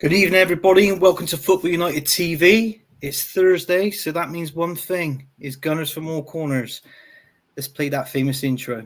Good evening, everybody, and welcome to Football United TV. It's Thursday, so that means one thing: is Gunners from all corners. Let's play that famous intro.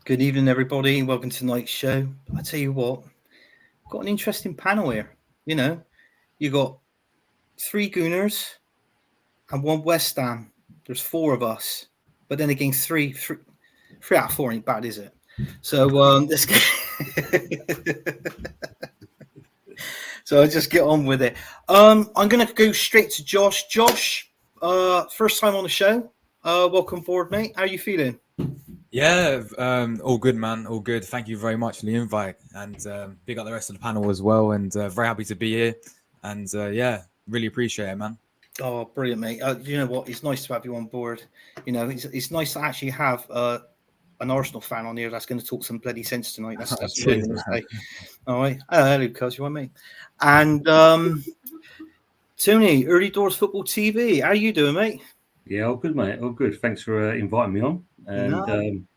Good evening, everybody. Welcome to tonight's show. I tell you what, got an interesting panel here. You know, you got 3 Gooners and 1 West Ham. There's 4 of us, but then again, three out of 4 ain't bad, is it? So let's get so I'll just get on with it. I'm going to go straight to Josh. Josh, first time on the show. Welcome aboard, mate. How are you feeling? Yeah, all good, man. All good. Thank you very much for the invite, and big up the rest of the panel as well. And very happy to be here. And yeah, really appreciate it, man. Oh, brilliant, mate. You know what? It's nice to have you on board. You know, it's nice to actually have an Arsenal fan on here that's going to talk some bloody sense tonight. That's what I'm going to say. All right. Hello, cuz. You want me? And Tony, Early Doors Football TV. How you doing, mate? Yeah, all good, mate. All good. Thanks for inviting me on. And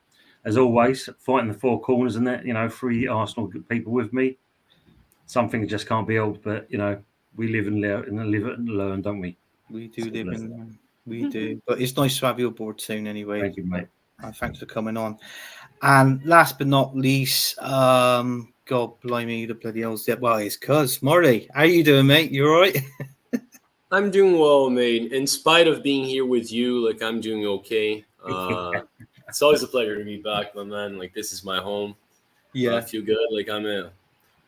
as always, fighting the 4 corners and that, you know, 3 Arsenal people with me. Some things just can't be held, but, you know, we live and learn, don't we? We do live and learn. We do. But it's nice to have you aboard soon anyway. Thank you, mate. Thanks for coming on. And last but not least, God blimey, the bloody hell's that? Well, it's cuz. Marty, how you doing, mate? You all right? I'm doing well, mate. In spite of being here with you, like, I'm doing okay. It's always a pleasure to be back, my man. Like, this is my home. Yeah. I feel good. Like,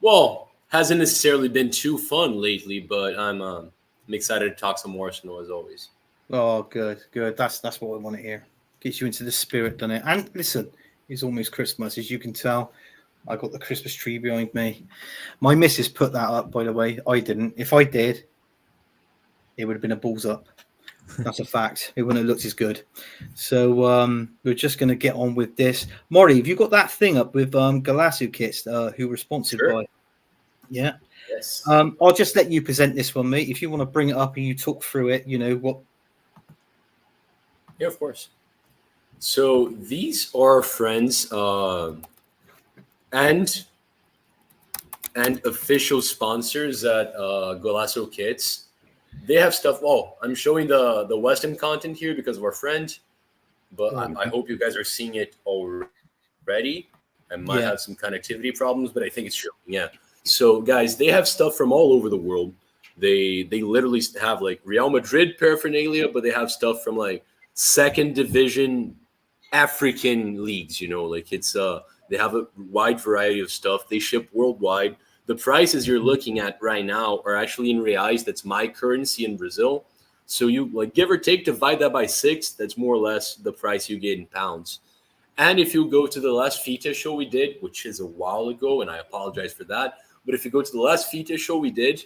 well, hasn't necessarily been too fun lately, but I'm excited to talk some Arsenal as always. Oh, good. That's what I want to hear. Gets you into the spirit, doesn't it? And listen, it's almost Christmas, as you can tell. I got the Christmas tree behind me. My missus put that up, by the way. I didn't. If I did, it would have been a balls up. That's a fact. It wouldn't have looked as good. So we're just going to get on with this. Maury, have you got that thing up with G.F.A.C kits who were sponsored by? Yeah. Yes. I'll just let you present this one, mate. If you want to bring it up and you talk through it, you know what. Yeah, of course. So these are friends and official sponsors at G.F.A.C kits. They have stuff. Oh, I'm showing the Western content here because of our friend, but I hope you guys are seeing it already. I might have some connectivity problems, but I think it's showing. Yeah. So, guys, they have stuff from all over the world. They literally have like Real Madrid paraphernalia, but they have stuff from like 2nd division African leagues. You know, like it's they have a wide variety of stuff. They ship worldwide. The prices you're looking at right now are actually in reais. That's my currency in Brazil. So you like give or take divide that by 6. That's more or less the price you get in pounds. And if you go to the last FITA show we did, which is a while ago, and I apologize for that. But if you go to the last FITA show we did,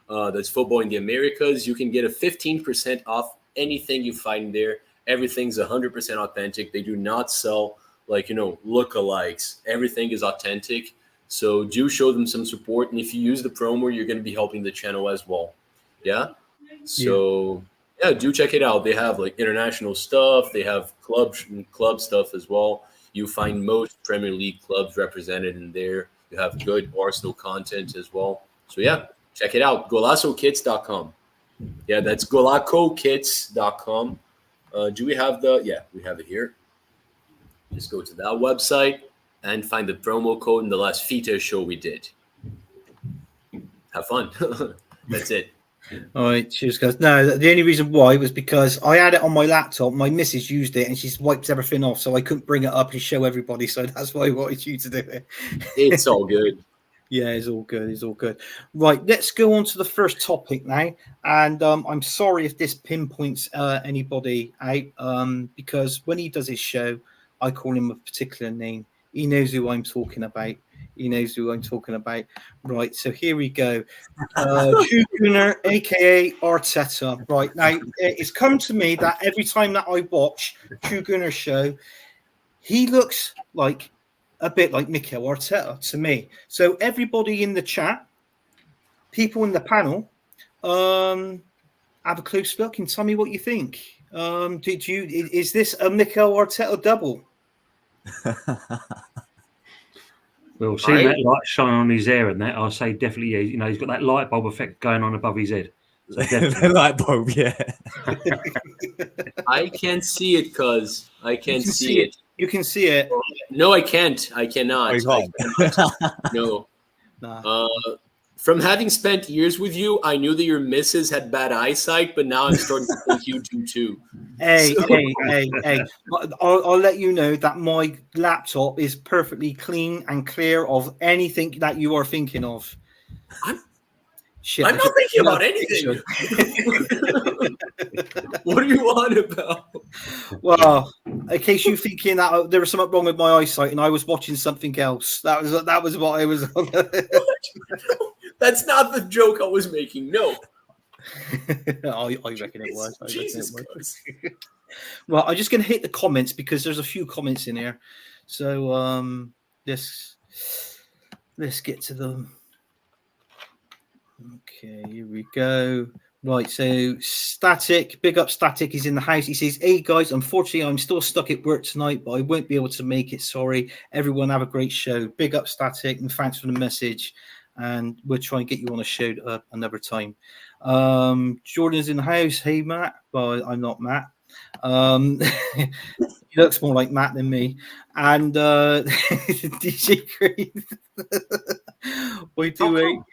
that's Football in the Americas, you can get a 15% off anything you find there. Everything's 100% authentic. They do not sell like, you know, lookalikes. Everything is authentic. So do show them some support. And if you use the promo, you're going to be helping the channel as well. Yeah. So yeah, do check it out. They have like international stuff. They have club stuff as well. You find most Premier League clubs represented in there. You have good Arsenal content as well. So yeah, check it out. GolacoKits.com. Yeah, that's GolacoKits.com. Do we have we have it here. Just go to that website and find the promo code in the last FITA show we did. Have fun. That's it. All right, cheers, guys. No, the only reason why was because I had it on my laptop. My missus used it, and she's wiped everything off, so I couldn't bring it up and show everybody. So that's why I wanted you to do it. It's all good. Yeah, it's all good. It's all good. Right, let's go on to the first topic now. And I'm sorry if this pinpoints anybody out, because when he does his show, I call him a particular name. He knows who I'm talking about. He knows who I'm talking about. Right, so here we go. True Gunner, aka Arteta. Right, now it's come to me that every time that I watch True Gunner's show, he looks like a bit like Mikel Arteta to me. So everybody in the chat, people in the panel, have a close look and tell me what you think. Is this a Mikel Arteta double? Well, seeing that light shine on his hair and that, I'll say definitely, yeah. You know, he's got that light bulb effect going on above his head. So The light bulb, yeah. I can't see it, cuz I can't see it. You can see it. No, I can't. I cannot. Oh, you can't. I cannot. No. Nah. From having spent years with you, I knew that your missus had bad eyesight, but now I'm starting to think you do too. Hey. I'll let you know that my laptop is perfectly clean and clear of anything that you are thinking of. I'm not thinking about anything. What are you on about? Well, in case you're thinking that there was something wrong with my eyesight and I was watching something else, that was what I was on. That's not the joke I was making. No. I reckon it was. Jesus Christ. Well, I'm just going to hit the comments because there's a few comments in here. So let's get to them. Okay, here we go. Right, so Static, big up Static, is in the house. He says, hey guys, unfortunately I'm still stuck at work tonight, but I won't be able to make it. Sorry. Everyone have a great show. Big up Static, and thanks for the message. And we'll try and get you on a show another time. Jordan's in the house. Hey Matt. Well, I'm not Matt. He looks more like Matt than me. And DJ Green. We do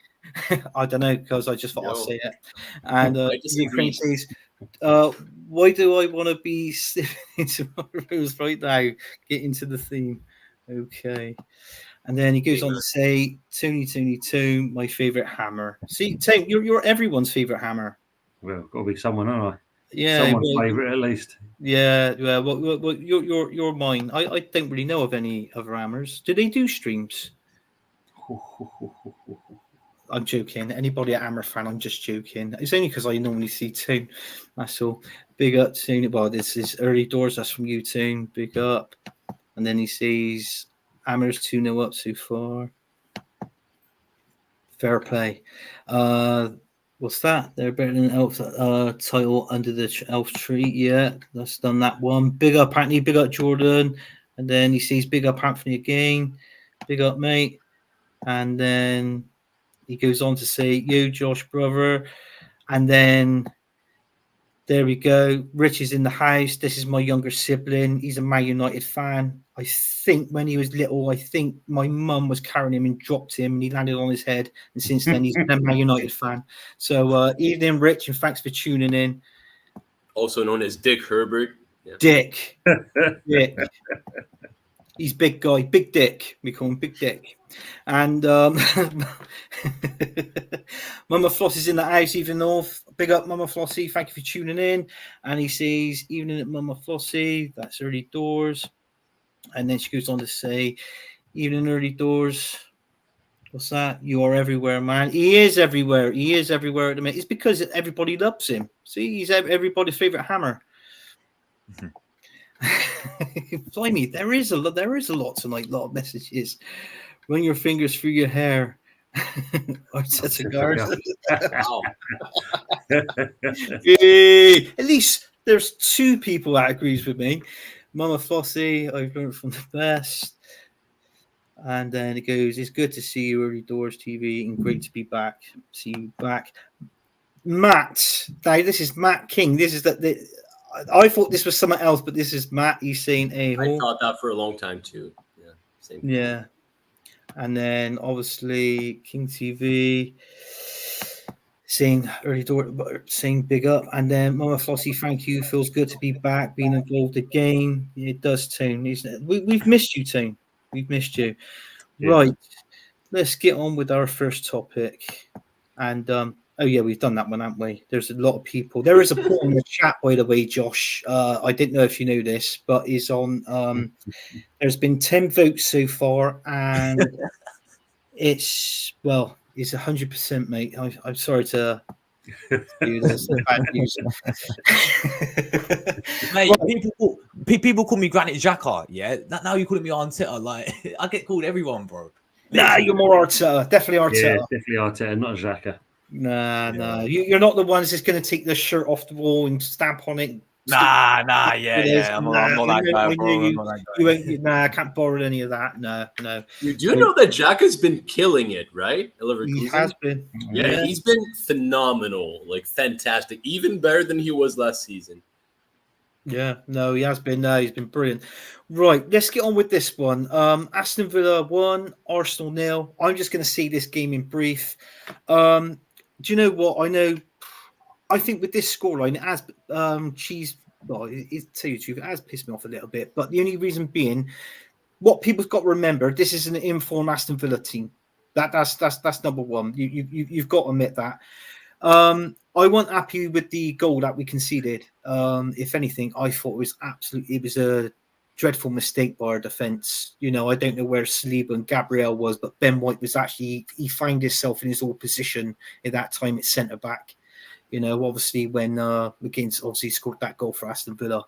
I don't know, because I just thought I'll say it. And DJ Green says, why do I want to be slipping into my rose right now? Get into the theme. Okay. And then he goes on to say, Tony, my favourite hammer. See, Tony, you're everyone's favourite hammer. Well, got to be someone, aren't I? Yeah, someone's favourite at least. Yeah, well, you're mine. I don't really know of any other hammers. Do they do streams? I'm joking. Anybody at Hammer fan, I'm just joking. It's only because I normally see Toon. That's all. Big up Toon. Well, this is early doors. That's from you, Toon. Big up. And then he sees Hammer's 2-0 up so far. Fair play. What's that? They're better than Elf title under the Elf tree. Yeah, that's done that one. Big up Anthony. Big up Jordan. And then he sees big up Anthony again. Big up, mate. And then he goes on to say, you, Josh, brother. And then there we go. Rich is in the house. This is my younger sibling. He's a Man United fan. I think when he was little, I think my mum was carrying him and dropped him and he landed on his head. And since then, he's been a Man United fan. So evening, Rich, and thanks for tuning in. Also known as Dick Herbert. Yeah. Dick. He's big guy, Big Dick. We call him Big Dick. And Mama Floss is in the house, even North. Big up, Mama Flossie. Thank you for tuning in. And he says, evening at Mama Flossie. That's early doors. And then she goes on to say, evening, early doors. What's that? You are everywhere, man. He is everywhere. He is everywhere at the minute. It's because everybody loves him. See, he's everybody's favorite hammer. Blimey, there is a lot tonight. A lot of messages. Run your fingers through your hair. Wow. At least there's two people that agrees with me. Mama Flossie, I've learned from the best. And then it goes, it's good to see you, Early Doors TV, and great to be back. See you back. Matt, now this is Matt King. This is I thought this was someone else, but this is Matt. He's saying I thought that for a long time too. Yeah, same. Yeah. And then obviously King TV saying early door, saying big up, and then Mama Flossie, thank you. Feels good to be back, being involved again. It does, Tone. We've missed you, Tone. We've missed you. Yeah. Right, let's get on with our first topic. And oh yeah, we've done that one, haven't we? There's a lot of people. There is a poll in the chat, by the way, Josh. I didn't know if you know this, but is on. There's been 10 votes so far, and it's 100%, mate. I'm sorry to do this. Bad news. Mate, people call me Granite Xhaka, yeah? Now you're calling me Arteta. Like, I get called everyone, bro. Nah, you're more Arteta. Definitely Yeah, Arteta. it's definitely Arteta, not Xhaka. Nah. You're not the ones that's going to take the shirt off the wall and stamp on it. Yeah. I'm not that guy, bro. I'm not that guy. Nah, I can't borrow any of that. No. You do know that Xhaka's been killing it, right? He has been. Yeah, he's been phenomenal, like fantastic, even better than he was last season. Yeah, no, he has been. He's been brilliant. Right, let's get on with this one. Aston Villa 1, Arsenal 0. I'm just going to see this game in brief. Do you know what? I think with this scoreline, it has it has pissed me off a little bit. But the only reason being, what people's got to remember, this is an informed Aston Villa team. That's number one. You've got to admit that. I wasn't happy with the goal that we conceded. If anything, I thought it was a dreadful mistake by our defence. I don't know where Saliba and Gabriel was, but Ben White was actually, he found himself in his old position at that time at centre back. Obviously when McGinn obviously scored that goal for Aston Villa.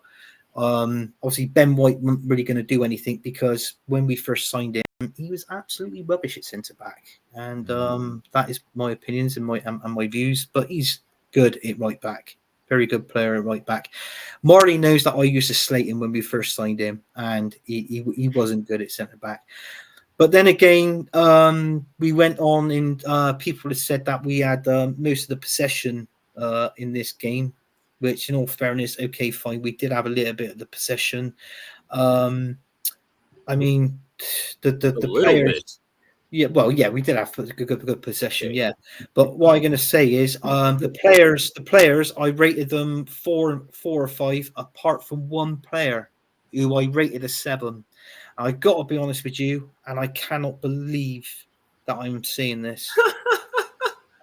Obviously Ben White wasn't really going to do anything because when we first signed him, he was absolutely rubbish at centre back, and that is my opinions and my views. But he's good at right back, very good player at right back. Marley knows that I used to slate him when we first signed him, and he wasn't good at centre back. But then again, we went on, and people have said that we had most of the possession in this game, which, in all fairness, okay, fine, we did have a little bit of the possession. I mean, the players. Bit. We did have good possession, yeah. But what I'm going to say is, the players, I rated them 4 or 5, apart from one player who I rated a 7. I got to be honest with you, and I cannot believe that I'm seeing this.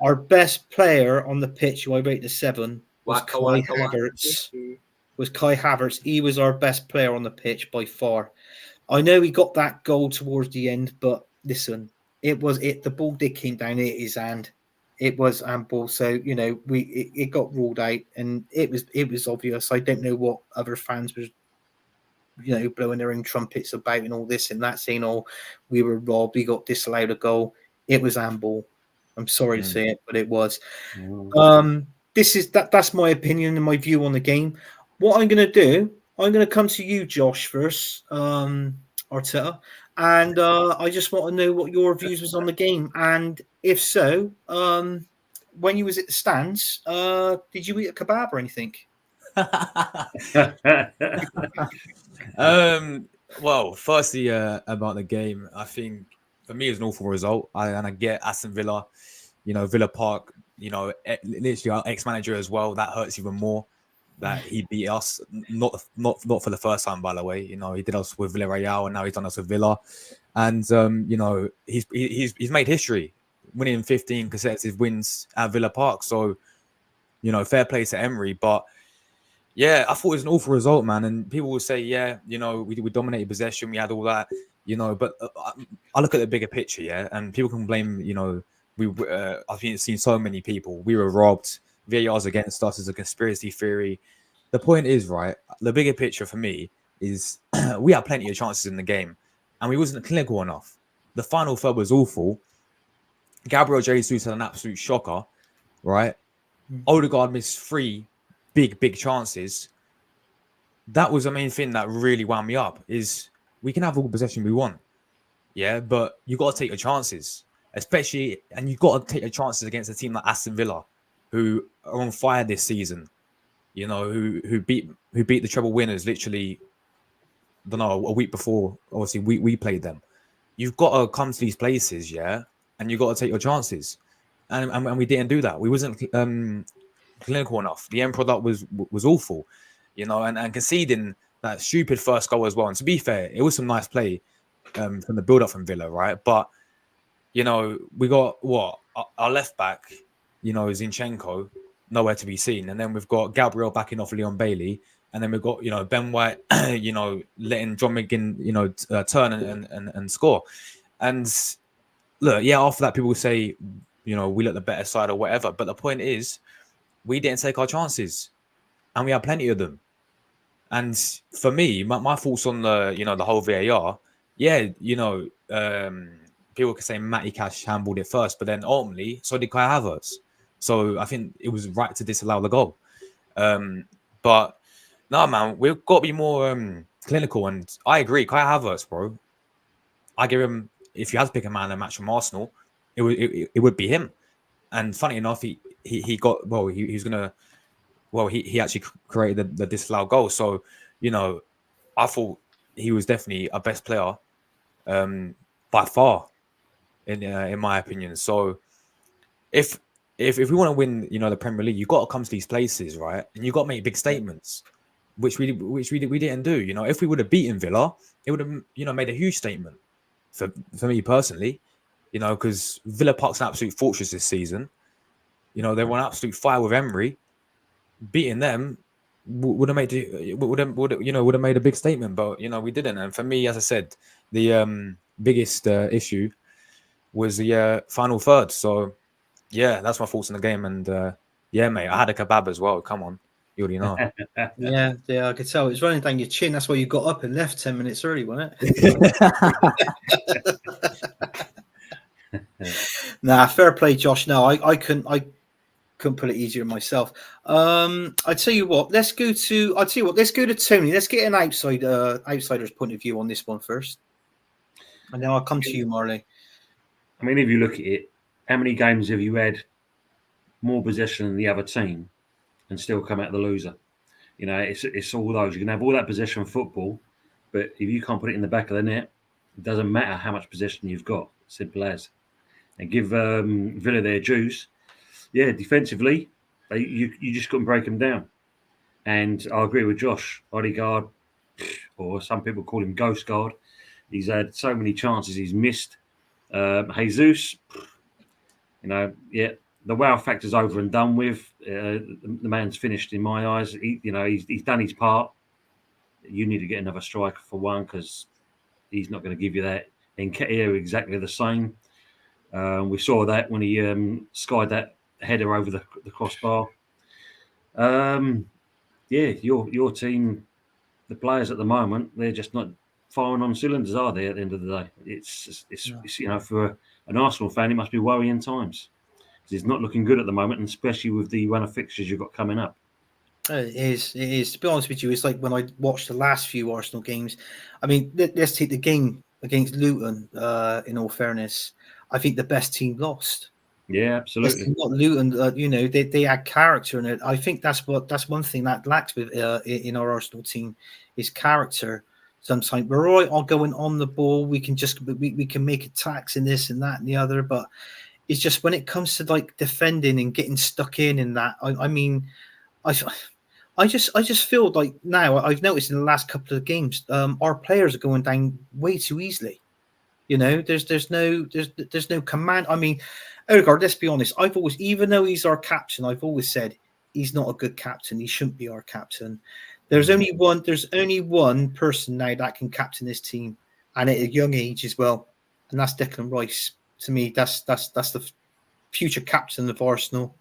Our best player on the pitch, who I rated a 7, was Kai Havertz. He was our best player on the pitch by far. I know he got that goal towards the end, but listen, the ball did came down at his hand. It was handball, so it got ruled out, and it was obvious. I don't know what other fans were, blowing their own trumpets about and all this and that, saying, "Oh, we were robbed, we got disallowed a goal." It was handball. I'm sorry to say it, but it was. That's my opinion and my view on the game. What I'm going to do, I'm going to come to you, Josh, first, Arteta, and I just want to know what your views was on the game, and if so, when you was at the stands, did you eat a kebab or anything? Well, firstly, about the game, I think for me it's an awful result, and I get Aston Villa, Villa Park, literally our ex-manager as well. That hurts even more that he beat us, not for the first time, by the way. He did us with Villarreal, and now he's done us with Villa, and he's made history, winning 15 consecutive wins at Villa Park. So, fair play to Emery, but. Yeah, I thought it was an awful result, man. And people will say, we dominated possession, we had all that, but I look at the bigger picture, yeah, and people can blame, I've seen so many people. We were robbed. VAR's against us as a conspiracy theory. The point is, right, the bigger picture for me is we had plenty of chances in the game, and we wasn't clinical enough. The final third was awful. Gabriel Jesus had an absolute shocker, right? Odegaard missed 3 big chances. That was the main thing that really wound me up, is we can have all the possession we want, yeah, but you got to take your chances, especially, and you got to take your chances against a team like Aston Villa, who are on fire this season, who beat the treble winners literally, I don't know, a week before. Obviously we played them. You've got to come to these places, yeah, and you got to take your chances. and we didn't do that. We wasn't clinical enough. The end product was awful, you know, and conceding that stupid first goal as well. And to be fair, it was some nice play from the build up from Villa, right? But you know, we got our left back, you know, Zinchenko, nowhere to be seen, and then we've got Gabriel backing off Leon Bailey, and then we've got, you know, Ben White, you know, letting John McGinn, you know, turn and score. And look, yeah, after that, people will say, you know, we look the better side or whatever. But the point is, we didn't take our chances, and we had plenty of them. And for me, my thoughts on the, you know, the whole VAR, yeah, you know, people could say Matty Cash handled it first, but then ultimately, so did Kai Havertz. So I think it was right to disallow the goal. But no, man, we've got to be more clinical. And I agree, Kai Havertz, bro. I give him, if you had to pick a man in a match from Arsenal, it would be him. And funny enough, he got, well, he was gonna, well, he actually created the disallowed goal. So, you know, I thought he was definitely a best player by far, in my opinion. So if we want to win, you know, the Premier League, you got to come to these places, right? And you got to make big statements, which we didn't do. You know, if we would have beaten Villa, it would have, you know, made a huge statement for me personally. You know, because Villa Park's an absolute fortress this season. You know, they were on absolute fire with Emery. Beating them would have made a big statement, but you know, we didn't. And for me, as I said, the biggest issue was the final third. So yeah, that's my thoughts on the game. And yeah, mate, I had a kebab as well. Come on, you already know. Yeah, I could tell it was running down your chin. That's why you got up and left 10 minutes early, wasn't it? Nah, fair play, Josh. No, I couldn't put it easier myself. I'd tell you what, let's go to Tony. Let's get an outsider's point of view on this one first. And then I'll come to you, Marley. I mean, if you look at it, how many games have you had more possession than the other team and still come out the loser? You know, it's all those. You can have all that possession football, but if you can't put it in the back of the net, it doesn't matter how much possession you've got. Simple as. And give Villa their juice. Yeah, defensively, you just couldn't break them down. And I agree with Josh. Odegaard, or some people call him Ghost Guard. He's had so many chances he's missed. Jesus, you know, yeah, the wow factor's over and done with. The man's finished in my eyes. He's done his part. You need to get another striker for one, because he's not going to give you that. And Nketiah exactly the same. We saw that when he skied that header over the crossbar. Yeah, your team, the players at the moment, they're just not firing on cylinders, are they? At the end of the day, it's you know, for an Arsenal fan, it must be worrying times, because it's not looking good at the moment, and especially with the run of fixtures you've got coming up. It is. To be honest with you, it's like when I watched the last few Arsenal games. I mean, let's take the game against Luton. In all fairness, I think the best team lost. Yeah, absolutely. Not Luton. You know, they had character in it. I think that's one thing that lacks with in our Arsenal team is character. Sometimes we're all right on going on the ball. We can make attacks in this and that and the other, but it's just when it comes to like defending and getting stuck in that. I just feel like now I've noticed in the last couple of games, our players are going down way too easily. You know, there's no command. I mean, Odegaard, let's be honest. I've always, even though he's our captain, I've always said he's not a good captain. He shouldn't be our captain. There's only one person now that can captain this team, and at a young age as well, and that's Declan Rice. To me, that's the future captain of Arsenal.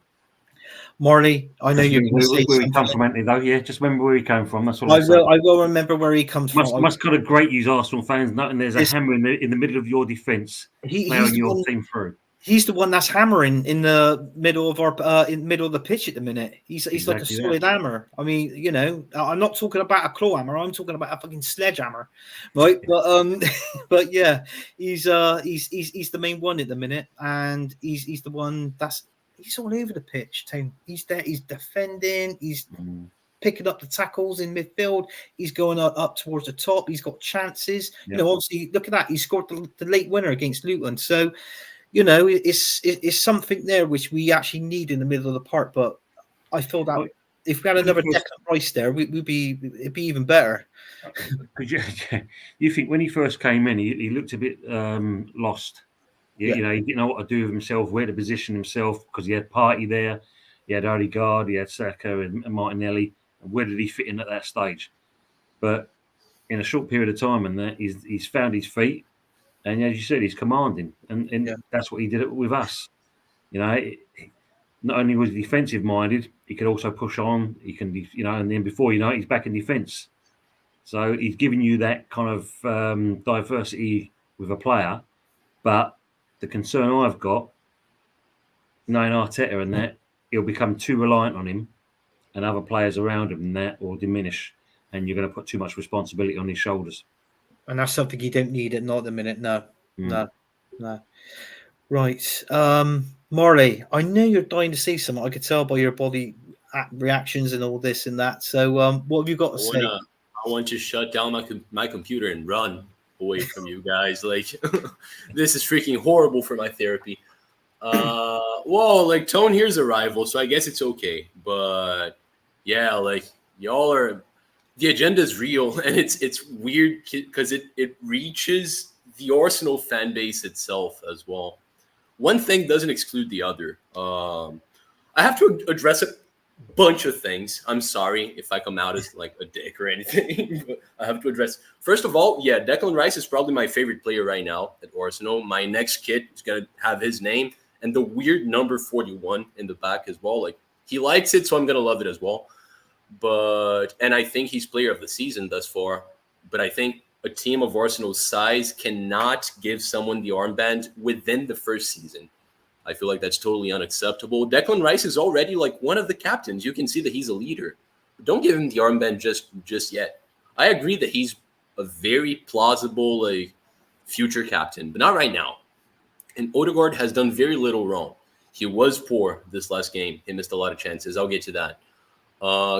Marley, I know you're going to say where he comes from, Anthony, though. Yeah, just remember where he came from. That's all I will remember where he comes from. Must kind of grate you Arsenal fans, knowing there's a hammer in the middle of your defence, playing your team through. He's the one that's hammering in the middle of our in the middle of the pitch at the minute. He's exactly like a solid hammer. I mean, you know, I'm not talking about a claw hammer. I'm talking about a fucking sledgehammer, right? But yeah, he's the main one at the minute, and he's the one he's all over the pitch. Tim, he's there. He's defending. He's picking up the tackles in midfield. He's going up towards the top. He's got chances. Yep. You know, obviously, look at that. He scored the late winner against Luton. So. you know, it's something there which we actually need in the middle of the park. But I feel that Well, if we had another Declan Rice there, it'd be even better. Because you think when he first came in, he looked a bit lost. Yeah. You know, he didn't know what to do with himself, where to position himself, because he had Partey there, he had Odegaard, he had Saka and Martinelli. And where did he fit in at that stage? But in a short period of time, and that he's found his feet, and as you said, he's commanding, and Yeah. that's what he did with us. You know, not only was he defensive minded, he could also push on. He can, you know, and then before you know it, he's back in defence. So he's giving you that kind of diversity with a player. But the concern I've got, knowing Arteta and that, he'll become too reliant on him and other players around him, and that will diminish. And you're going to put too much responsibility on his shoulders. And that's something you don't need at not at the minute. No. Mm. No. Right. Marley, I know you're dying to say something. I could tell by your body reactions and all this and that. So what have you got to say? I want to shut down my computer and run away from you guys. Like, this is freaking horrible for my therapy. Well, like, Tone here's a rival, so I guess it's okay. But yeah, like, y'all are, the agenda is real, and it's weird because it reaches the Arsenal fan base itself as well. One thing doesn't exclude the other. I have to address a bunch of things. I'm sorry if I come out as like a dick or anything, but I have to address. First of all, yeah, Declan Rice is probably my favorite player right now at Arsenal. My next kid is gonna have his name and the weird number 41 in the back as well. Like, he likes it, so I'm gonna love it as well. And I think he's player of the season thus far. But I think a team of Arsenal's size cannot give someone the armband within the first season. I feel like that's totally unacceptable. Declan Rice is already like one of the captains. You can see that he's a leader. Don't give him the armband just yet. I agree that he's a very plausible like future captain, but not right now. And Odegaard has done very little wrong. He was poor this last game. He missed a lot of chances. I'll get to that.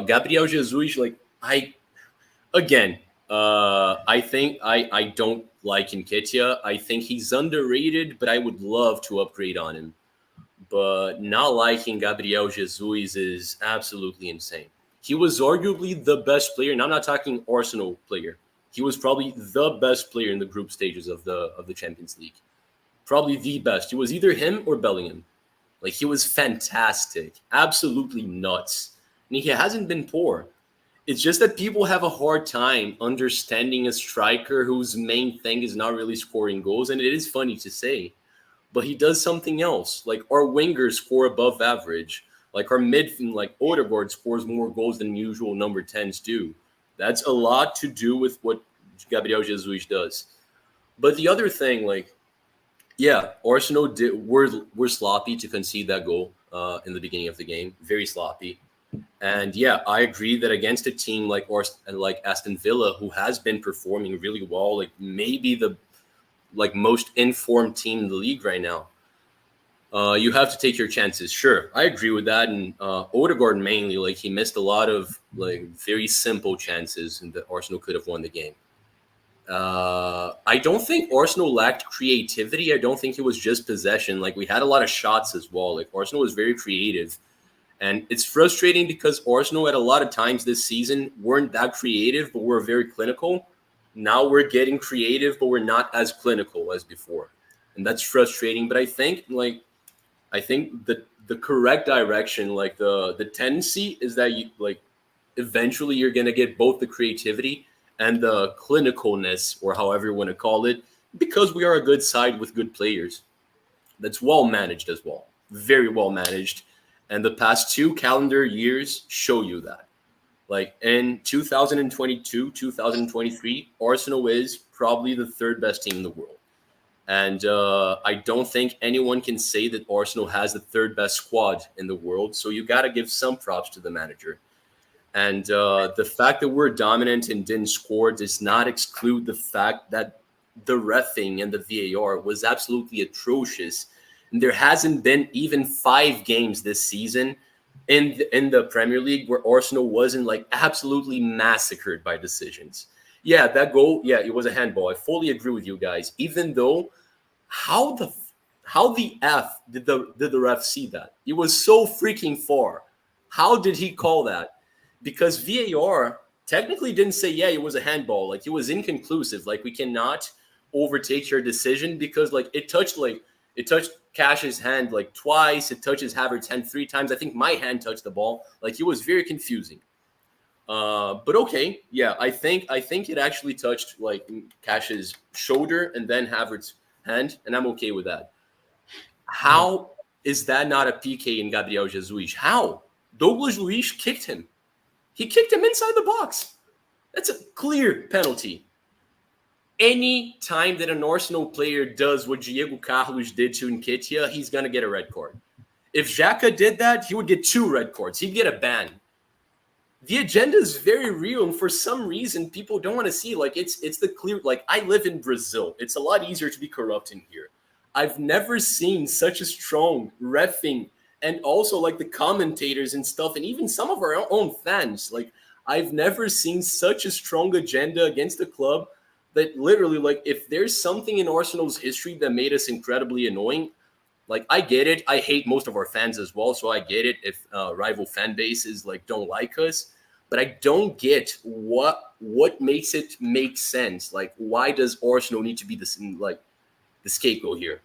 Gabriel Jesus, like, I think I don't like Nketiah. I think he's underrated, but I would love to upgrade on him. But not liking Gabriel Jesus is absolutely insane. He was arguably the best player, and I'm not talking Arsenal player. He was probably the best player in the group stages of the Champions League. Probably the best. It was either him or Bellingham. Like, he was fantastic, absolutely nuts. And he hasn't been poor. It's just that people have a hard time understanding a striker whose main thing is not really scoring goals. And it is funny to say, but he does something else. Like, our wingers score above average. Like, our midfield, like Odegaard scores more goals than usual number 10s do. That's a lot to do with what Gabriel Jesus does. But the other thing, like, yeah, Arsenal were sloppy to concede that goal in the beginning of the game. Very sloppy. And yeah, I agree that against a team like Aston Villa, who has been performing really well, like maybe the most informed team in the league right now, you have to take your chances. Sure, I agree with that. And Odegaard mainly, like, he missed a lot of like very simple chances, and that Arsenal could have won the game. I don't think Arsenal lacked creativity. I don't think it was just possession. Like, we had a lot of shots as well. Like, Arsenal was very creative. And it's frustrating because Arsenal at a lot of times this season weren't that creative, but were very clinical. Now we're getting creative, but we're not as clinical as before. And that's frustrating. But I think the correct direction, like the tendency is that you like eventually you're gonna get both the creativity and the clinicalness, or however you want to call it, because we are a good side with good players. That's well managed as well. Very well managed. And the past 2 calendar years show you that. Like, in 2022, 2023, Arsenal is probably the 3rd best team in the world. And I don't think anyone can say that Arsenal has the 3rd best squad in the world. So you got to give some props to the manager. And the fact that we're dominant and didn't score does not exclude the fact that the reffing and the VAR was absolutely atrocious. And there hasn't been even 5 games this season in the Premier League where Arsenal wasn't like absolutely massacred by decisions. Yeah, that goal, yeah, it was a handball. I fully agree with you guys. Even though, how the how the F did the ref see that? It was so freaking far. How did he call that? Because VAR technically didn't say, yeah, it was a handball. Like, it was inconclusive. Like, we cannot overtake your decision because it touched Cash's hand like twice. It touches Havertz's hand 3 times. I think my hand touched the ball. Like, it was very confusing. But okay, yeah, I think it actually touched like Cash's shoulder and then Havertz's hand, and I'm okay with that. How is that not a PK in Gabriel Jesus? How? Douglas Luiz kicked him. He kicked him inside the box. That's a clear penalty. Any time that an Arsenal player does what Diego Carlos did to Nketiah, he's going to get a red card. If Xhaka did that, he would get 2 red cards. He'd get a ban. The agenda is very real, and for some reason, people don't want to see. Like, it's the clear. Like, I live in Brazil. It's a lot easier to be corrupt in here. I've never seen such a strong reffing, and also like the commentators and stuff, and even some of our own fans. Like, I've never seen such a strong agenda against the club that literally, like, if there's something in Arsenal's history that made us incredibly annoying, like, I get it. I hate most of our fans as well, so I get it if rival fan bases like don't like us. But I don't get what makes it make sense. Like, why does Arsenal need to be the scapegoat here?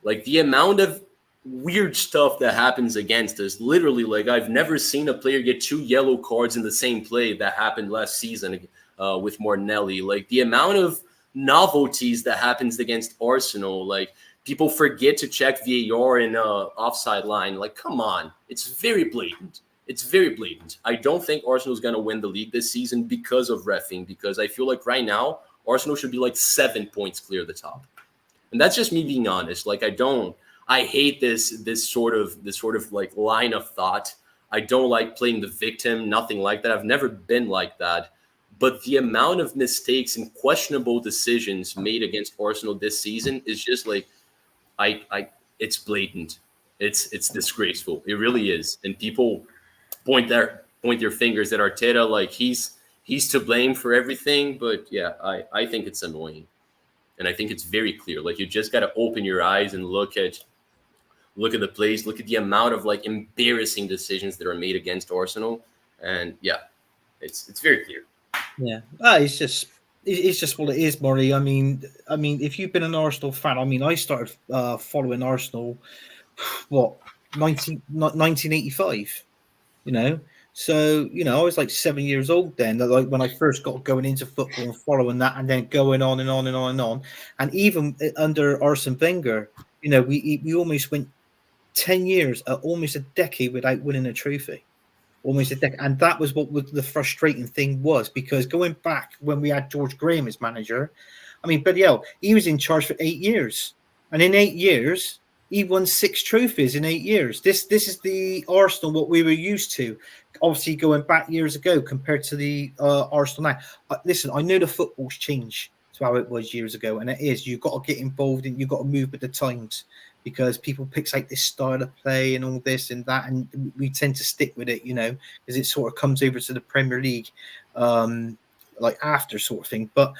Like, the amount of weird stuff that happens against us, literally, like, I've never seen a player get 2 yellow cards in the same play that happened last season with Martinelli. Like, the amount of novelties that happens against Arsenal, like, people forget to check VAR in offside line. Like, come on. It's very blatant. It's very blatant. I don't think Arsenal's going to win the league this season because of reffing, because I feel like right now, Arsenal should be like 7 points clear of the top. And that's just me being honest. Like, I hate this sort of like line of thought. I don't like playing the victim, nothing like that. I've never been like that. But the amount of mistakes and questionable decisions made against Arsenal this season is just like, it's blatant. It's disgraceful. It really is. And people point their fingers at Arteta like he's to blame for everything. But yeah, I think it's annoying. And I think it's very clear. Like, you just got to open your eyes and look at the plays, look at the amount of like embarrassing decisions that are made against Arsenal. And yeah, it's very clear. Yeah. It's just what it is, Murray. I mean, if you've been an Arsenal fan, I mean, I started following Arsenal, 1985, you know? So, I was like 7 years old then, like when I first got going into football and following that, and then going on and on and on and on. And even under Arsene Wenger, we almost went 10 years, almost a decade without winning a trophy. Almost a decade. And that was what the frustrating thing was, because going back when we had George Graham as manager, I mean, bloody hell, he was in charge for 8 years. And in 8 years, he won 6 trophies in 8 years. This is the Arsenal what we were used to, obviously going back years ago compared to the Arsenal now. Listen, I know the football's changed to how it was years ago, and it is. You've got to get involved and you've got to move with the times, because people pick out this style of play and all this and that, and we tend to stick with it, because it sort of comes over to the Premier League, like after sort of thing. But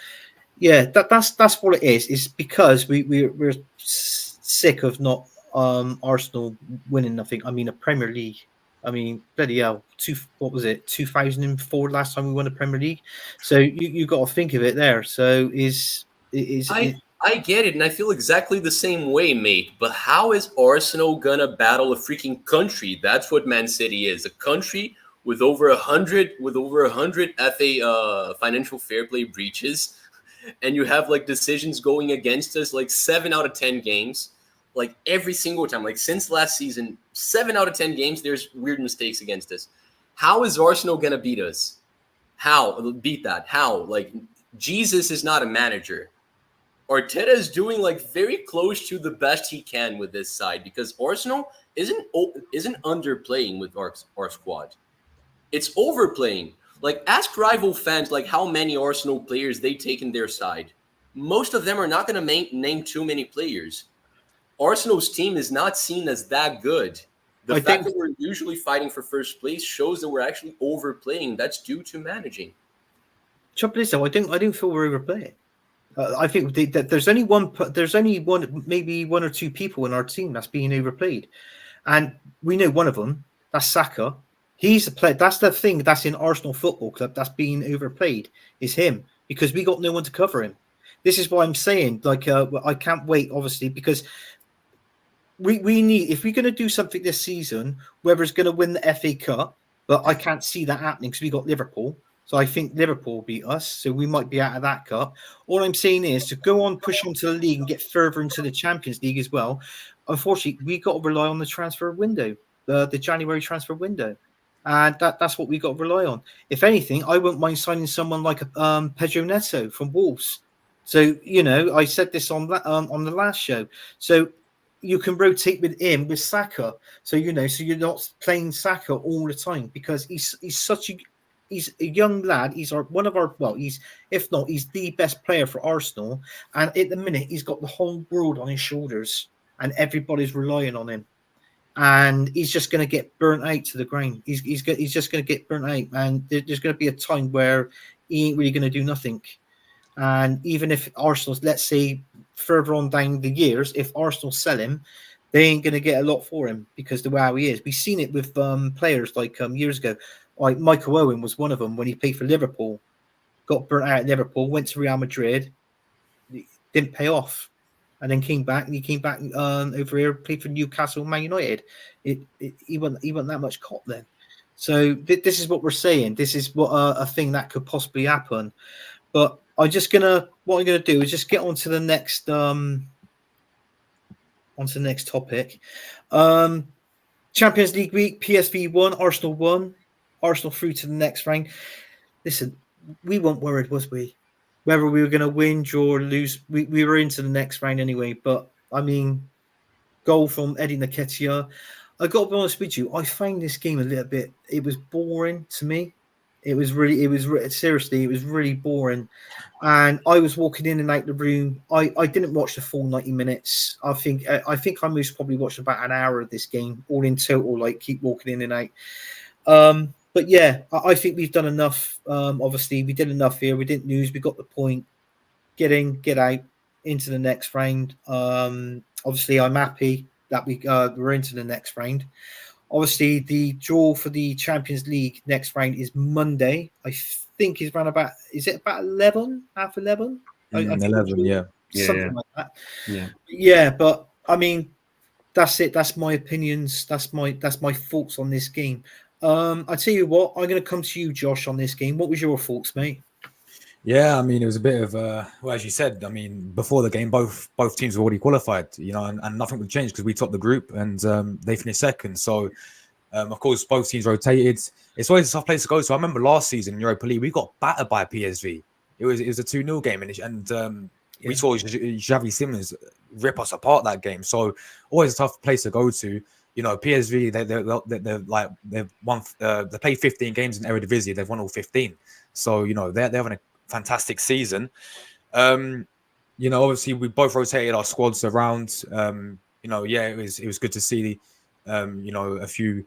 yeah, that's what it is. It's because we're sick of not Arsenal winning nothing. I mean, a Premier League. I mean, bloody hell, 2004 last time we won a Premier League. So you got to think of it there. So I get it, and I feel exactly the same way, mate. But how is Arsenal gonna battle a freaking country? That's what Man City is. A country with over 100 FA financial fair play breaches, and you have like decisions going against us like 7 out of 10 games. Like every single time, like since last season, 7 out of 10 games, there's weird mistakes against us. How is Arsenal gonna beat us? How beat that? How? Like, Jesus is not a manager. Arteta is doing like very close to the best he can with this side, because Arsenal isn't underplaying with our squad. It's overplaying. Like, ask rival fans like how many Arsenal players they take in their side. Most of them are not going to name too many players. Arsenal's team is not seen as that good. The fact that we're usually fighting for first place shows that we're actually overplaying. That's due to managing. Trouble is, though, I don't feel we're overplaying. I think that there's only one, maybe one or two people in our team that's being overplayed, and we know one of them. That's Saka. He's the player. That's the thing that's in Arsenal Football Club that's being overplayed is him because we got no one to cover him. This is why I'm saying, like, I can't wait, obviously, because we need, if we're going to do something this season, whether it's going to win the FA Cup, but I can't see that happening because we got Liverpool. So I think Liverpool will beat us. So we might be out of that cup. All I'm saying is to go on, push on to the league and get further into the Champions League as well. Unfortunately, we got to rely on the transfer window, the January transfer window. And that's what we got to rely on. If anything, I wouldn't mind signing someone like Pedro Neto from Wolves. So, I said this on the last show. So you can rotate with him with Saka. So, so you're not playing Saka all the time because he's a young lad. He's he's the best player for Arsenal. And at the minute, he's got the whole world on his shoulders and everybody's relying on him. And he's just going to get burnt out to the ground. He's just going to get burnt out. And there's going to be a time where he ain't really going to do nothing. And even if Arsenal's, let's say, further on down the years, if Arsenal sell him, they ain't going to get a lot for him because the way how he is. We've seen it with players like years ago. Like Michael Owen was one of them when he played for Liverpool, got burnt out at Liverpool, went to Real Madrid, didn't pay off, and then came back. And he came back over here, played for Newcastle, Man United. He wasn't that much caught then. So this is what we're saying. This is what a thing that could possibly happen. But what I'm gonna do is just get on to the next topic. Champions League week, PSV won, Arsenal won, Arsenal through to the next round. Listen, we weren't worried, was we? Whether we were gonna win, draw, or lose, we were into the next round anyway. But I mean, goal from Eddie Nketiah. I got to be honest with you, I found this game a little bit. It was boring to me. It was really boring. And I was walking in and out the room. I didn't watch the full 90 minutes. I think I most probably watched about an hour of this game, all in total, like keep walking in and out. But yeah, I think we've done enough. Obviously, we did enough here. We didn't lose. We got the point. Get in, get out into the next round. Obviously, I'm happy that we're into the next round. Obviously, the draw for the Champions League next round is Monday. I think is about 11, half 11? 11, yeah. Something like that. Yeah. Yeah, but I mean, that's it. That's my opinions. That's my thoughts on this game. I tell you what, I'm going to come to you, Josh, on this game. What was your thoughts, mate? Yeah, I mean, it was a bit of well, as you said, I mean, before the game, both teams were already qualified, and nothing would change because we topped the group and they finished second. So, of course, both teams rotated. It's always a tough place to go. So I remember last season in Europa League, we got battered by PSV. It was a 2-0 game, and we saw Xavi Simons rip us apart that game. So always a tough place to go to. PSV, they played 15 games in Eredivisie. They've won all 15. So they're having a fantastic season. Obviously we both rotated our squads around. It was good to see a few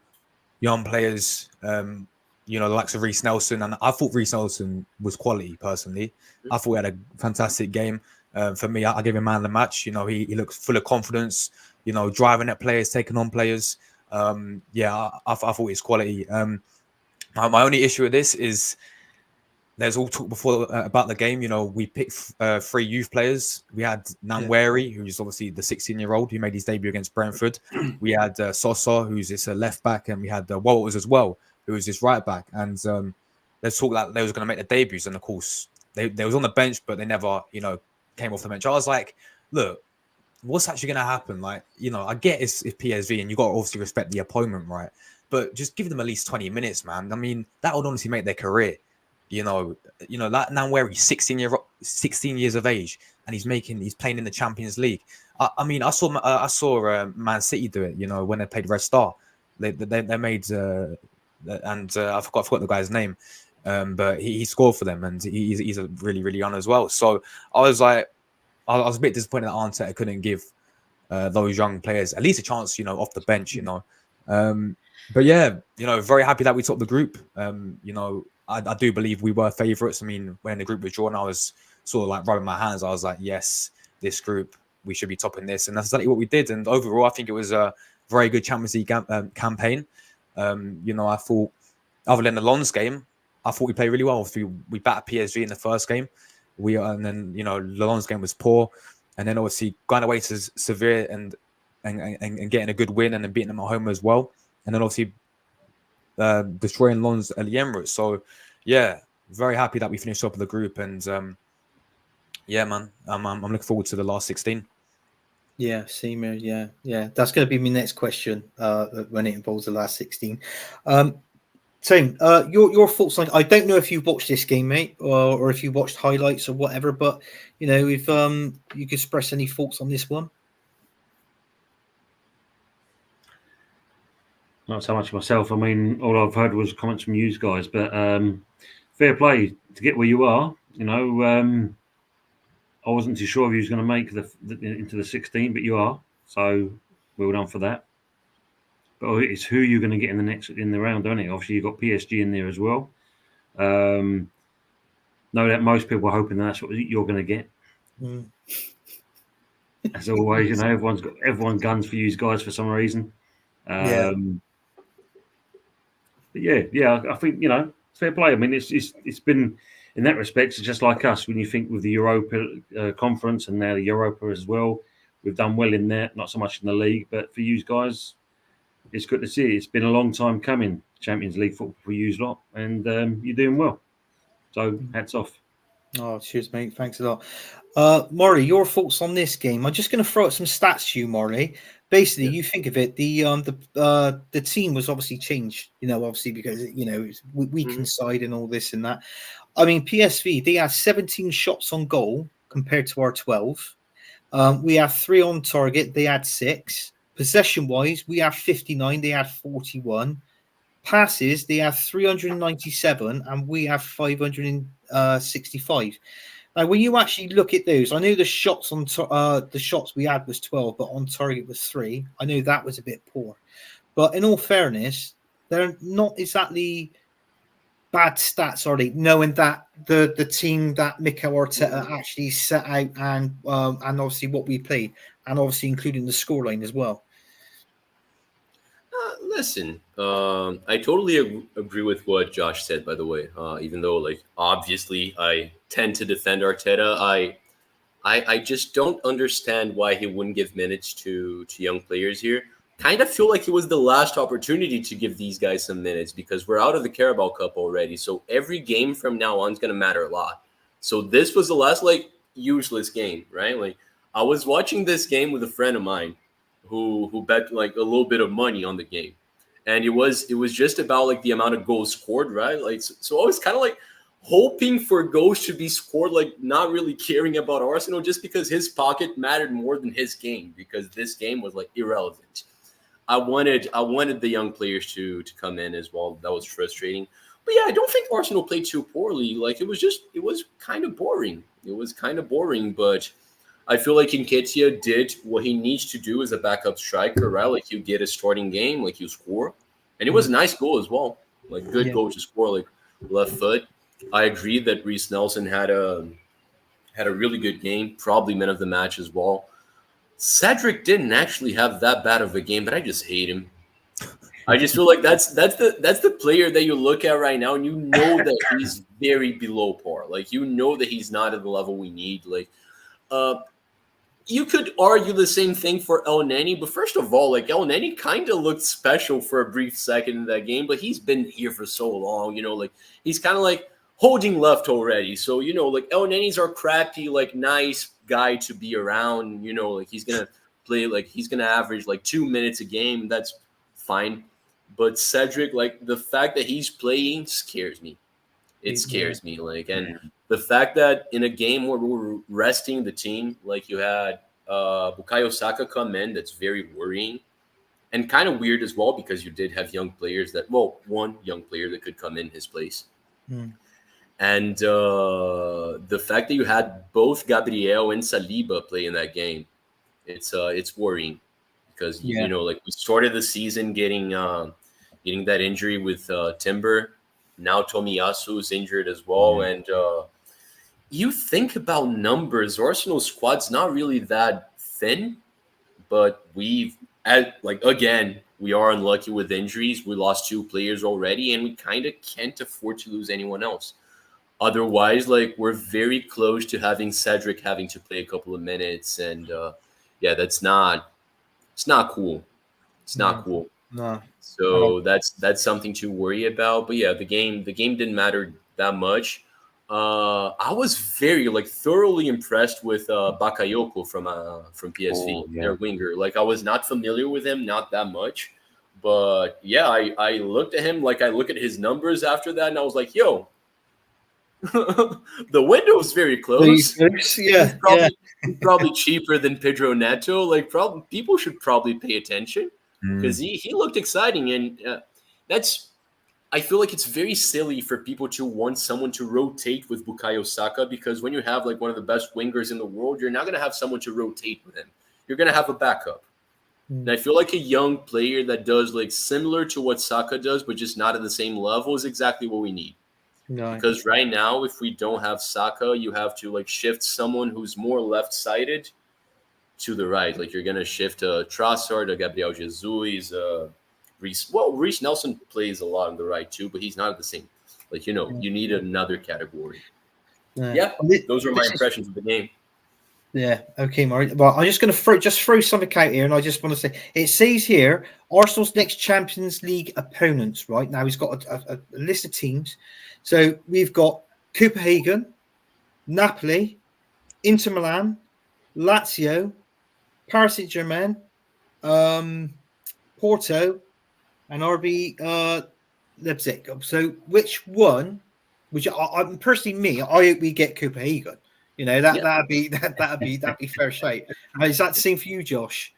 young players, the likes of Reece Nelson, and I thought Reece Nelson was quality personally. I thought he had a fantastic game. For me, I gave him man of the match. He looked full of confidence, driving at players, taking on players. I thought he was quality. My only issue with this is there's all talk before about the game. We picked 3 youth players. We had Nwaneri, who's obviously the 16-year-old who made his debut against Brentford. We had Sosa, who's this left back, and we had Walters as well, who was this right back. And there's talk that they was going to make their debuts, and of course they was on the bench, but they never came off the bench. I was like, look, what's actually going to happen? Like, I get it's PSV, and you got to obviously respect the opponent, right? But just give them at least 20 minutes, man. I mean, that would honestly make their career. That Nwaneri, 16 years of age, and he's playing in the Champions League. I saw Man City do it. When they played Red Star, they made I forgot the guy's name, but he scored for them, and he's a really really young as well. So I was like, I was a bit disappointed that Arteta couldn't give those young players at least a chance, off the bench, But yeah, very happy that we topped the group. I do believe we were favourites. I mean, when the group was drawn, I was sort of like rubbing my hands. I was like, yes, this group, we should be topping this. And that's exactly what we did. And overall, I think it was a very good Champions League campaign. I thought, other than the Lens game, I thought we played really well. We battered PSG in the first game. And then the Lens game was poor. And then obviously going away to Sevilla and getting a good win and then beating them at home as well. And then obviously destroying Lens at the Emirates. So yeah, very happy that we finished top of the group. And yeah, man, I'm looking forward to the last 16. Yeah, same here. Yeah. That's going to be my next question when it involves the last 16. Tim, your thoughts on? I don't know if you've watched this game, mate, or if you watched highlights or whatever. But if you could express any thoughts on this one. Not so much myself. I mean, all I've heard was comments from you guys, but fair play to get where you are. I wasn't too sure if you was going to make into the 16, but you are. So well done for that. But it's who you're going to get in the round, don't it? Obviously, you've got PSG in there as well. No doubt most people are hoping that's what you're going to get. Mm. As always, everyone guns for you guys for some reason. But yeah, I think fair play. I mean, it's been in that respect. It's just like us when you think with the Europa conference and now the Europa as well. We've done well in there, not so much in the league, but for you guys, it's good to see. It's been a long time coming, Champions League football for you lot, and you're doing well. So hats off. Oh, cheers, mate. Thanks a lot. Maury, your thoughts on this game? I'm just going to throw out some stats to you, Maury. Basically, you think of it, the team was obviously changed, obviously because it's weakened side and all this and that. I mean, PSV, they had 17 shots on goal compared to our 12. We have 3 on target, they had 6. Possession wise, we have 59, they had 41. Passes, they have 397 and we have 565. Now, when you actually look at those, I know the shots the shots we had was 12, but on target was 3. I know that was a bit poor, but in all fairness, they're not exactly bad stats, are they? Knowing that the team that Mikel Arteta actually set out and obviously what we played, and obviously including the scoreline as well. Listen, I totally agree with what Josh said, by the way. Even though, obviously I tend to defend Arteta, I just don't understand why he wouldn't give minutes to young players here. Kind of feel like it was the last opportunity to give these guys some minutes because we're out of the Carabao Cup already. So every game from now on is going to matter a lot. So this was the last, useless game, right? I was watching this game with a friend of mine who bet a little bit of money on the game. And it was just about the amount of goals scored, right? So I was kind of hoping for goals to be scored, not really caring about Arsenal just because his pocket mattered more than his game because this game was irrelevant. I wanted the young players to come in as well. That was frustrating. But yeah, I don't think Arsenal played too poorly. It was kind of boring. It was kind of boring, but I feel like Nketiah did what he needs to do as a backup striker, right? You get a starting game, you score. And it was a nice goal as well. Good goal to score, left foot. I agree that Reece Nelson had a really good game, probably man of the match as well. Cedric didn't actually have that bad of a game, but I just hate him. I just feel like that's the player that you look at right now, and you know that he's very below par. You know that he's not at the level we need. You could argue the same thing for El Neni, but first of all, El Neni kind of looked special for a brief second in that game, but he's been here for so long, he's kind of holding left already. So, El Neni's our crappy, nice guy to be around, he's going to play, he's going to average 2 minutes a game. That's fine. But Cedric, the fact that he's playing scares me. It scares me. And the fact that in a game where we were resting the team, you had Bukayo Saka come in, that's very worrying and kind of weird as well because you did have young players one young player that could come in his place. And the fact that you had both Gabriel and Saliba play in that game, it's worrying because we started the season getting that injury with Timber. Now Tomiyasu is injured as well, and you think about numbers, Arsenal's squad's not really that thin, but again, we are unlucky with injuries. We lost 2 players already, and we kind of can't afford to lose anyone else. Otherwise, like we're very close to having Cedric having to play a couple of minutes, and yeah, it's not cool. It's not No, cool. no. So that's something to worry about. But yeah, the game didn't matter that much. I was very like thoroughly impressed with Bakayoko from PSV, Oh, yeah. their winger. Like I was not familiar with him, not that much, but yeah, I looked at him like I look at his numbers after that, and I was like, yo, the window's very close. He's Yeah, yeah. probably he's probably cheaper than Pedro Neto. Like, probably people should probably pay attention because Mm. he looked exciting, and that's. I feel like it's very silly for people to want someone to rotate with Bukayo Saka because when you have like one of the best wingers in the world, you're not going to have someone to rotate with him. You're going to have a backup. And I feel like a young player that does like similar to what Saka does, but just not at the same level, is exactly what we need. No. Because right now, if we don't have Saka, you have to like shift someone who's more left-sided to the right. Like you're gonna shift Trossard, Gabriel Jesus, Reese. Well, Reese Nelson plays a lot on the right too, but he's not at the same. Like you need another category. No. Yeah, Well, those are my this is- impressions of the game. Yeah. Okay, Murray. Well, I'm just going to throw something out here, and I just want to say it says here Arsenal's next Champions League opponents. Right now, he's got a list of teams. So we've got Copenhagen, Napoli, Inter Milan, Lazio, Paris Saint-Germain, Porto, and RB Leipzig. So which one? Which I'm personally me. I hope we get Copenhagen. You know Yeah. that'd be fair shake. Is that the same for you, Josh?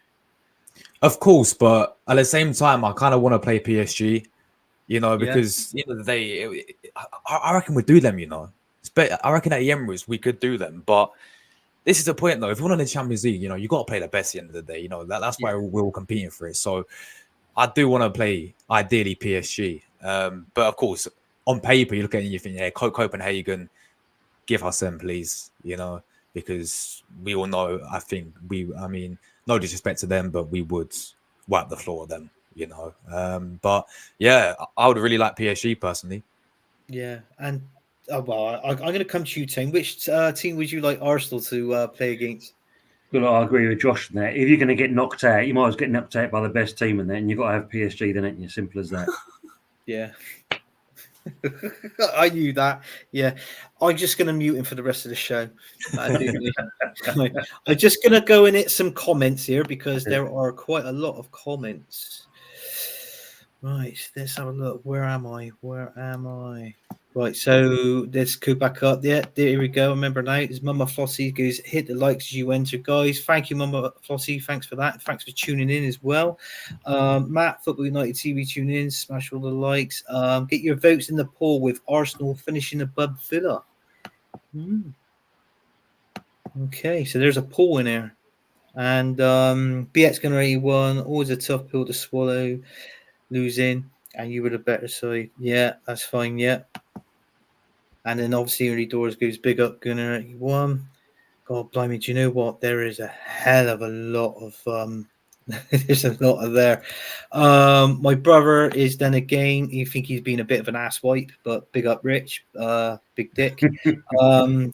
Of course, but at the same time, I kind of want to play PSG, you know, Yeah. because at the end of the day, I reckon we'd do them, you know. I reckon at the Emirates we could do them, but this is the point though. If we want the Champions League, you know, you got to play the best at the end of the day. You know, that's why we're all competing for it. So I do want to play ideally PSG, but of course, on paper you look at it and you think, yeah, Copenhagen, give us them, please. You know, because we all know. I mean, no disrespect to them, but we would wipe the floor of them. You know, but yeah, I would really like PSG personally. Yeah, and well, I'm going to come to you, Tim. Which team would you like Arsenal to play against? Well, I agree with Josh on that. If you're going to get knocked out, you might as well get knocked out by the best team in there, and you've got to have PSG, then, ain't you? Simple as that. Yeah. I knew that. Yeah. I'm just going to mute him for the rest of the show. I'm just going to go in it some comments here because there are quite a lot of comments. Right. Let's have a look. Where am I? Right. So let's go back up. Yeah. There we go. Remember now. It's Mama Flossie goes, hit the likes as you enter, guys. Thank you, Mama Flossie. Thanks for that. Thanks for tuning in as well. Matt, Football United TV, tune in, smash all the likes. Get your votes in the poll with Arsenal finishing above Villa. Okay, so there's a poll in there. And BX going to 81, always a tough pill to swallow, losing, and you were the better side. Yeah, that's fine. Yeah. And then obviously early doors goes big up Gunner 81. God blimey, do you know what? There is a hell of a lot of there's a lot of there. My brother is then again, you think he's been a bit of an asswipe, but big up Rich, big dick.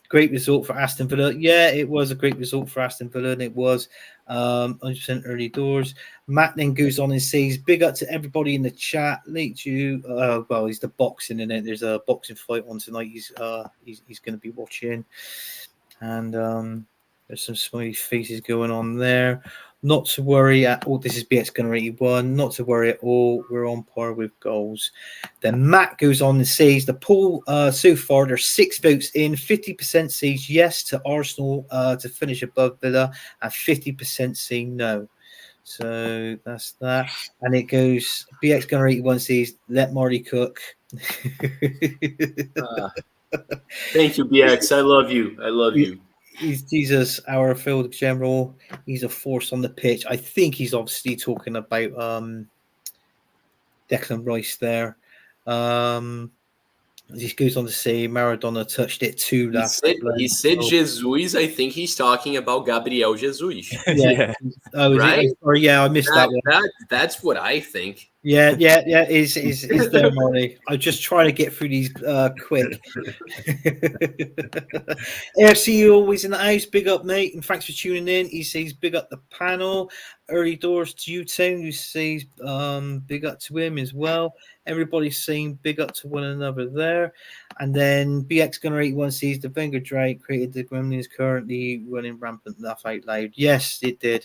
Great result for Aston Villa. Yeah, it was a great result for Aston Villa, and it was 100% early doors. Matt then goes on and says, big up to everybody in the chat. Late you well, he's the boxing in it. There's a boxing fight on tonight. He's gonna be watching. And there's some smiley faces going on there. Not to worry at all. This is BX Gunner 81. Not to worry at all. We're on par with goals. Then Matt goes on and says the poll so far, there's 6 votes in. 50% says yes to Arsenal to finish above Villa, and 50% say no. So that's that. And it goes BX Gunner 81 says, let Marty cook. Thank you, BX. I love you. I love you. He's Jesus, our field general. He's a force on the pitch. I think he's obviously talking about Declan Rice there. He goes on to say Maradona touched it too. He said Jesus. I think he's talking about Gabriel Jesus, Yeah. Oh, is right? it? Or yeah, I missed that one. That's what I think. Yeah. Is there, Marty? I'm just trying to get through these quick. AFC always in the house. Big up, mate, and thanks for tuning in. He says big up the panel. Early doors to you, Tim. Who says big up to him as well. Everybody's saying big up to one another there. And then BX Gunner 81 says the Wenger Drake created the Gremlins currently running rampant. Laugh out loud. Yes, it did.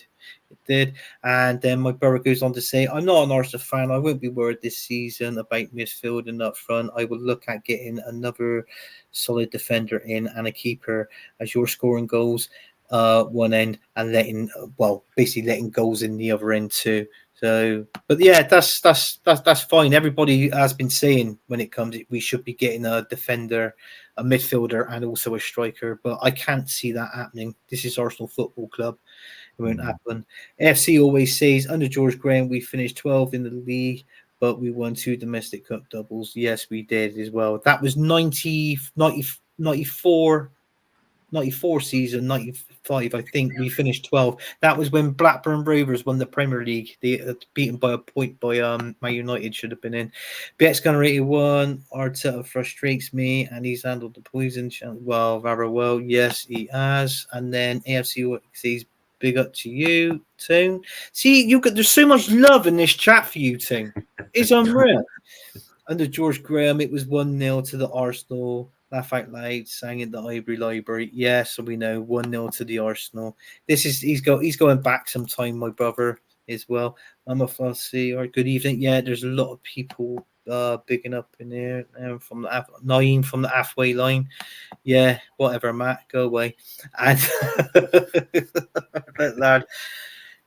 It did. And then my brother goes on to say, I'm not an Arsenal fan. I won't be worried this season about midfield and up front. I will look at getting another solid defender in and a keeper as you're scoring goals one end and basically letting goals in the other end too. So, but yeah, that's fine. Everybody has been saying when it comes, we should be getting a defender, a midfielder, and also a striker. But I can't see that happening. This is Arsenal Football Club. It won't happen. FC always says under George Graham we finished 12th in the league, but we won 2 domestic cup doubles. Yes, we did as well. That was 94 season, 95, I think. We finished 12. That was when Blackburn Rovers won the Premier League. They beaten by a point by Man United, should have been in. BX Gunner 81, Arteta frustrates me, and he's handled the poison well, very well. Yes, he has. And then AFC says big up to you, Toon. See, there's so much love in this chat for you, Toon. It's unreal. Under George Graham, it was 1-0 to the Arsenal. Laugh out loud, sang in the Ivory Library. Yes, so we know 1-0 to the Arsenal. He's going back some time, my brother, as well. I'm a fussy or good evening. Yeah, there's a lot of people bigging up in there. From the Naeem from the halfway line. Yeah, whatever, Matt, go away. And lad,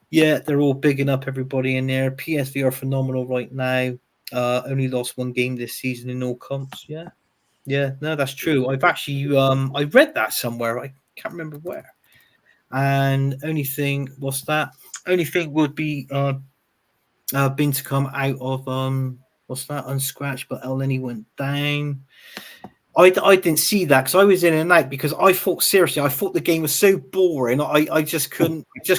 yeah, they're all bigging up everybody in there. PSV are phenomenal right now. Only lost 1 game this season in all comps. Yeah, no, that's true. I've actually I read that somewhere. I can't remember where. And only thing would be been to come out of unscratched, but Elneny went down. I didn't see that because I was in and out because I thought the game was so boring. I just couldn't keep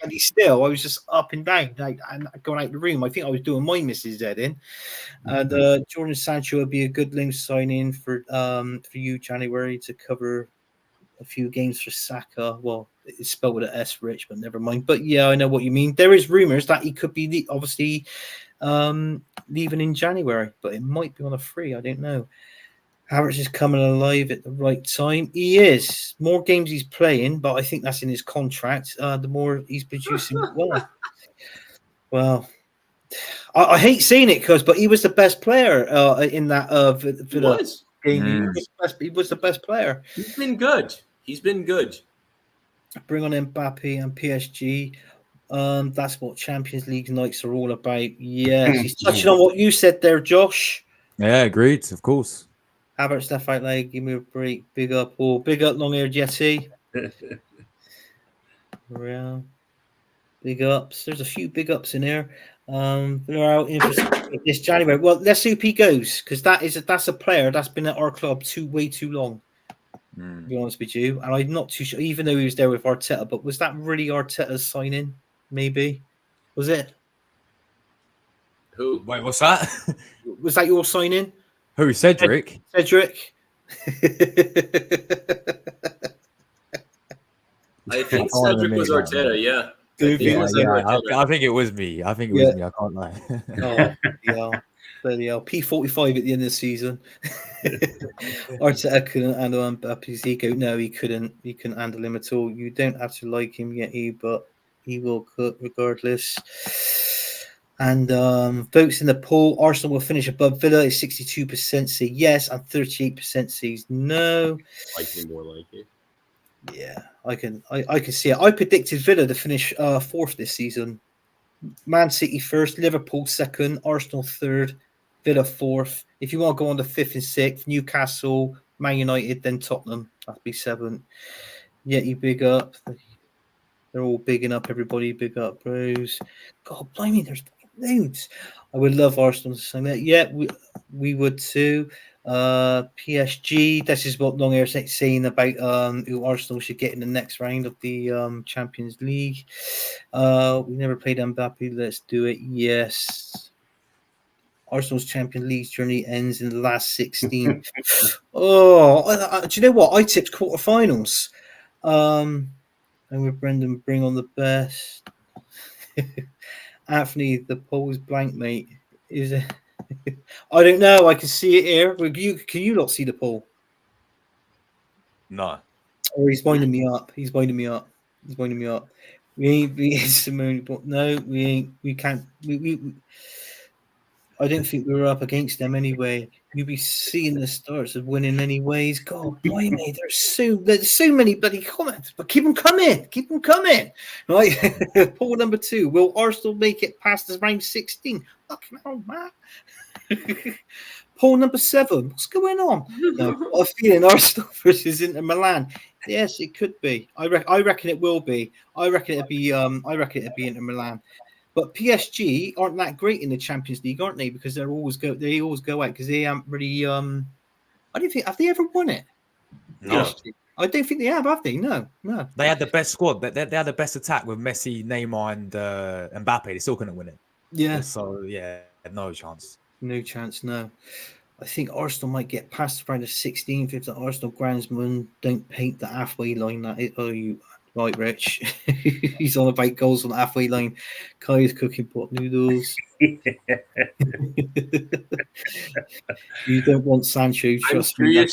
any still. I was just up and down and going out the room. I think I was doing my Mrs. Z in. And Jordan Sancho would be a good loan signing for you, January, to cover a few games for Saka. Well, it's spelled with an S, Rich, but never mind. But yeah, I know what you mean. There is rumours that he could be obviously leaving in January, but it might be on a free. I don't know. Havertz is coming alive at the right time. He is. More games he's playing, but I think that's in his contract. The more he's producing. Well, I hate saying it, but he was the best player in that Villa game. He was the best player. He's been good. Bring on Mbappe and PSG. That's what Champions League nights are all about. Yes, he's touching on what you said there, Josh. Yeah, agreed. Of course. Havertz left out leg, give me a break. Big up, big up, long hair Jesse. Real. Big ups. There's a few big ups in there. They're out in this January. Well, let's see if he goes because that's a player that's been at our club way too long. To be honest with you, and I'm not too sure. Even though he was there with Arteta, but was that really Arteta's signing? Maybe was it? Who? Wait, what's that? Was that your signing? Who? Cedric? Cedric. I think Cedric was Arteta, yeah. I think it was me. I can't lie. Bloody hell. P45 at the end of the season. Arteta couldn't handle Mbappe's ego. No, he couldn't. He couldn't handle him at all. You don't have to like him yet, but he will cook regardless. And votes in the poll, Arsenal will finish above Villa. 62% say yes, and 38% says no. Like me more like it. Yeah, I can see it. I predicted Villa to finish 4th this season. Man City 1st, Liverpool 2nd, Arsenal 3rd, Villa 4th. If you want to go on to 5th and 6th, Newcastle, Man United, then Tottenham. That'd be 7th. Yeah, you big up. They're all bigging up everybody. Big up, bros. God, blimey, there's loads. I would love Arsenal to sing that. Yeah, we would too. PSG. This is what Long Air's saying about who Arsenal should get in the next round of the Champions League. We never played Mbappe. Let's do it. Yes. Arsenal's Champions League journey ends in the last 16. Do you know what? I tipped quarterfinals. And with Brendan, bring on the best. Anthony, the poll is blank, mate. Is it? I don't know. I can see it here. Can you not see the poll? No. Or he's winding me up. He's winding me up. We ain't Simone, but no, we ain't. We can't. I don't think we were up against them anyway. You'd be seeing the starts of winning anyways. God, blimey, there's so many bloody comments, but keep them coming. Right, poll number 2: will Arsenal make it past the round 16? Fucking hell, man. Poll number 7: what's going on? No, I'm feeling Arsenal versus Inter Milan. Yes, it could be. I reckon it will be. I reckon it'd be Inter Milan. But PSG aren't that great in the Champions League, aren't they? Because they always go out because they haven't really. I don't think have they ever won it. No. PSG? I don't think they have they? No. They had the best squad. They had the best attack with Messi, Neymar, and Mbappe. They still couldn't win it. Yeah. So yeah, no chance. No chance. No. I think Arsenal might get past around the 16th if the Arsenal groundsman don't paint the halfway line. You right, Rich? He's on about goals on the halfway line. Kai's cooking pot noodles. You don't want Sancho. Trust me.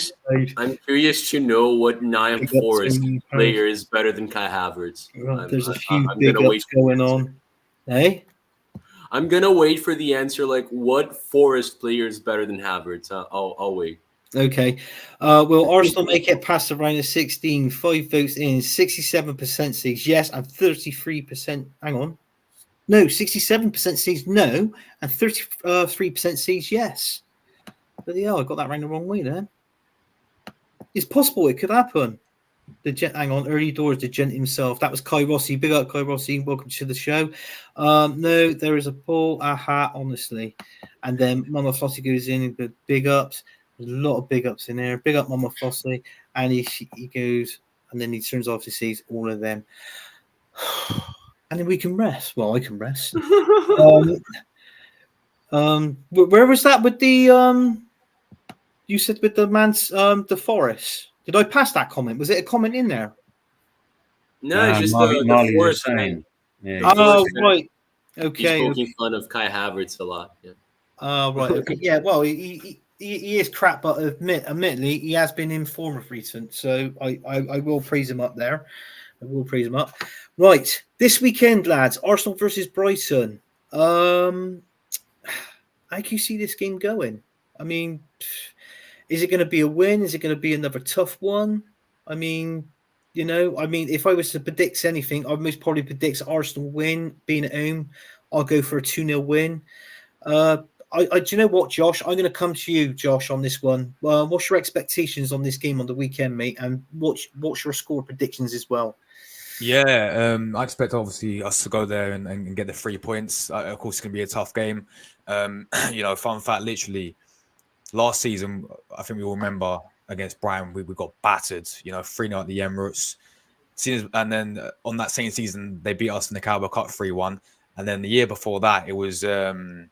I'm curious to know what Nottingham Forest player is better than Kai Havertz. Right, there's a few big ups going on. Hey. I'm gonna wait for the answer. Like, what Forest player is better than Havertz? I'll wait. Okay. Will Arsenal make it past the round of 16? 5 votes in. 67% says yes, and 33%. Hang on. No, 67% says no, and 33% says yes. But yeah, I got that round the wrong way then. It's possible it could happen. Hang on, early doors, the gent himself. That was Kai Rossi. Big up, Kai Rossi. Welcome to the show. No, there is a poll. Aha, honestly. And then Mama Flossie goes in with big ups. There's a lot of big ups in there. Big up Mama Flossie. And he goes, and then he turns off to see all of them. And then we can rest. Well, I can rest. Where was that with the you said with the man's the forest? Did I pass that comment? Was it a comment in there? No, it's just the Forest fan. Yeah, right. Okay. He's poking fun of Kai Havertz a lot. Yeah. Right. Okay. Yeah. Well, he is crap, but admittedly, he has been in form of recent. So I will praise him up there. I will praise him up. Right. This weekend, lads, Arsenal versus Brighton. How can you see this game going? I mean, is it going to be a win? Is it going to be another tough one? I mean, if I was to predict anything, I'd most probably predict Arsenal win, being at home. I'll go for a 2-0 win. Do you know what, Josh? I'm going to come to you, Josh, on this one. What's your expectations on this game on the weekend, mate? And what's your score predictions as well? Yeah, I expect obviously us to go there and get the 3 points. Of course, it's going to be a tough game. Fun fact, literally, last season, I think we all remember against Brighton, we got battered, 3-0 at the Emirates. And then on that same season, they beat us in the Carabao Cup 3-1. And then the year before that, it was when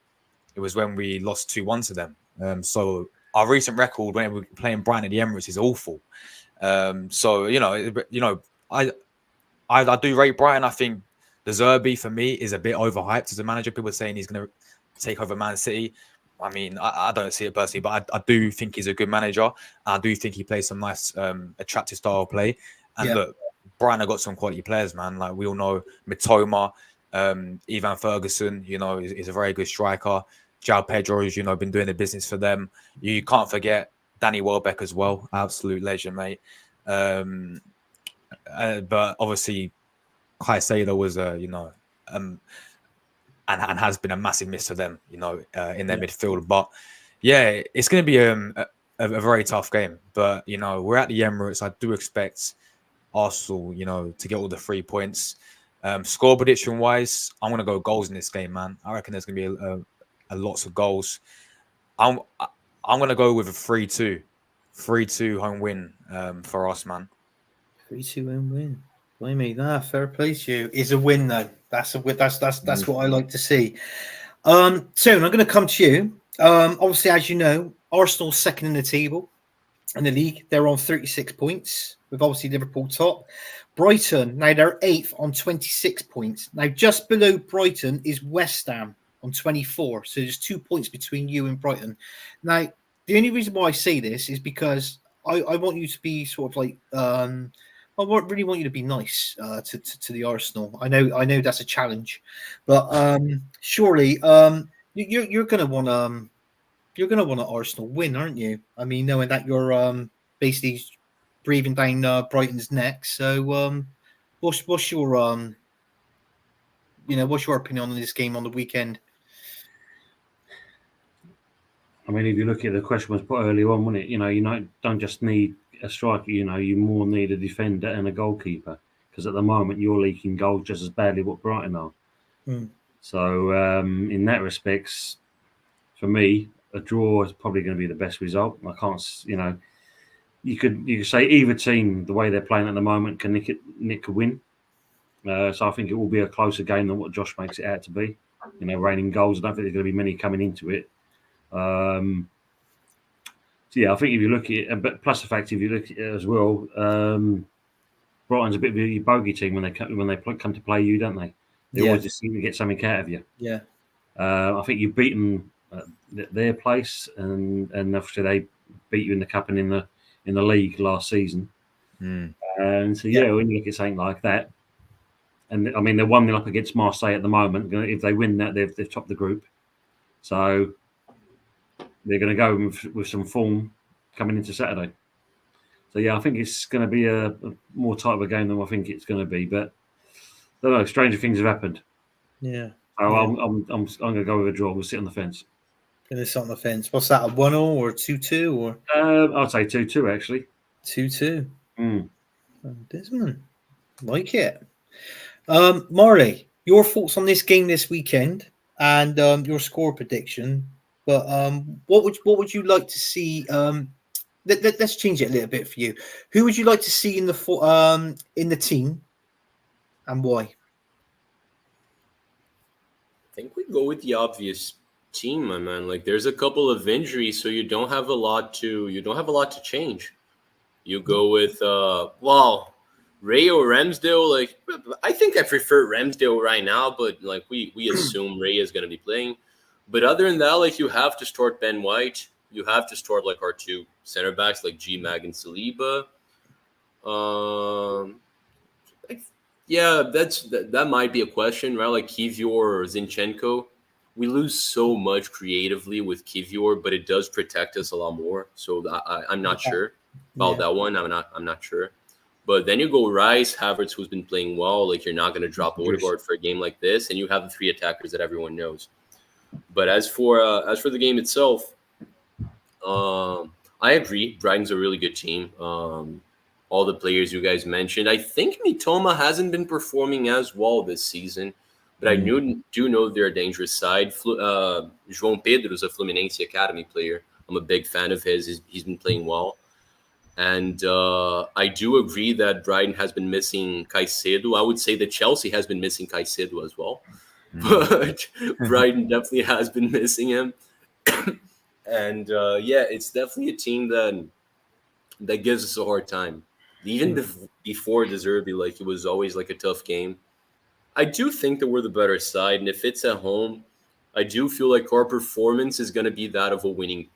we lost 2-1 to them. So our recent record when we were playing Brighton at the Emirates is awful. I do rate Brighton. I think De Zerbi, for me, is a bit overhyped as a manager. People are saying he's going to take over Man City. I mean, I don't see it personally, but I do think he's a good manager. I do think he plays some nice, attractive style of play. And look, Brighton have got some quality players, man. Like we all know, Mitoma, Ivan Ferguson, is a very good striker. João Pedro has, been doing the business for them. You can't forget Danny Welbeck as well. Absolute legend, mate. But obviously, Caicedo was, and has been a massive miss to them, in their midfield. But yeah, it's going to be a very tough game. But we're at the Emirates. I do expect Arsenal, to get all the 3 points. Score prediction wise, I'm going to go goals in this game, man. I reckon there's going to be a lots of goals. I'm gonna go with a 3-2 home win for us, man. 3-2 win. Blimey, fair play to you. Is a win though. That's what I like to see. Soon I'm going to come to you. Obviously, as you know, Arsenal's second in the table in the league. They're on 36 points, with obviously Liverpool top. Brighton, now they're 8th on 26 points. Now, just below Brighton is West Ham on 24. So there's 2 points between you and Brighton. Now, the only reason why I say this is because I want you to be sort of like I really want you to be nice to the Arsenal. I know that's a challenge, but surely you're going to want an Arsenal win, aren't you? I mean, knowing that you're basically breathing down Brighton's neck. So what's your what's your opinion on this game on the weekend? I mean, if you look at the question was put earlier on, wasn't it? You don't just need a striker. You more need a defender and a goalkeeper, because at the moment you're leaking goals just as badly what Brighton are. So in that respects, for me, a draw is probably going to be the best result. I can't, you could say either team, the way they're playing at the moment, can nick a win. So I think it will be a closer game than what Josh makes it out to be. Raining goals. I don't think there's going to be many coming into it. So yeah, I think if you look at it, but plus the fact if you look at it as well, Brighton's a bit of a bogey team when they come to play you, don't they? They always just seem to get something out of you. Yeah. I think you've beaten their place, and obviously they beat you in the cup and in the league last season. And so when you look at something like that, and I mean they're 1-0 up against Marseille at the moment. If they win that, they've topped the group. So they're going to go with some form coming into Saturday. So yeah, I think it's going to be a more tight of a game than I think it's going to be. But I don't know, stranger things have happened. Yeah. So I'm going to go with a draw. We'll sit on the fence. Going to sit on the fence. What's that? A 1-0 or 2-2 or? I'd say 2-2 actually. 2-2. Desmond, like it. Marley, your thoughts on this game this weekend and your score prediction. But what would you like to see? Let's change it a little bit for you. Who would you like to see in the team, and why? I think we go with the obvious team, my man. Like, there's a couple of injuries, so you don't have a lot to change. You go with Ray or Ramsdale. Like, I think I prefer Ramsdale right now, but like we assume Ray is going to be playing. But other than that, like, you have to start Ben White. You have to start like our two center backs, like G.Mag and Saliba. That might be a question, right? Like Kivior or Zinchenko. We lose so much creatively with Kivior, but it does protect us a lot more. So I'm not sure about that one. I'm not sure. But then you go Rice, Havertz, who's been playing well. Like, you're not going to drop Odegaard for a game like this, and you have the three attackers that everyone knows. But as for the game itself, I agree. Brighton's a really good team. All the players you guys mentioned. I think Mitoma hasn't been performing as well this season, but I do know they're a dangerous side. João Pedro is a Fluminense Academy player. I'm a big fan of his. He's been playing well. And I do agree that Brighton has been missing Caicedo. I would say that Chelsea has been missing Caicedo as well. But Brighton definitely has been missing him. And it's definitely a team that gives us a hard time. Even before De Zerbi, like, it was always like a tough game. I do think that we're the better side, and if it's at home, I do feel like our performance is going to be that of a winning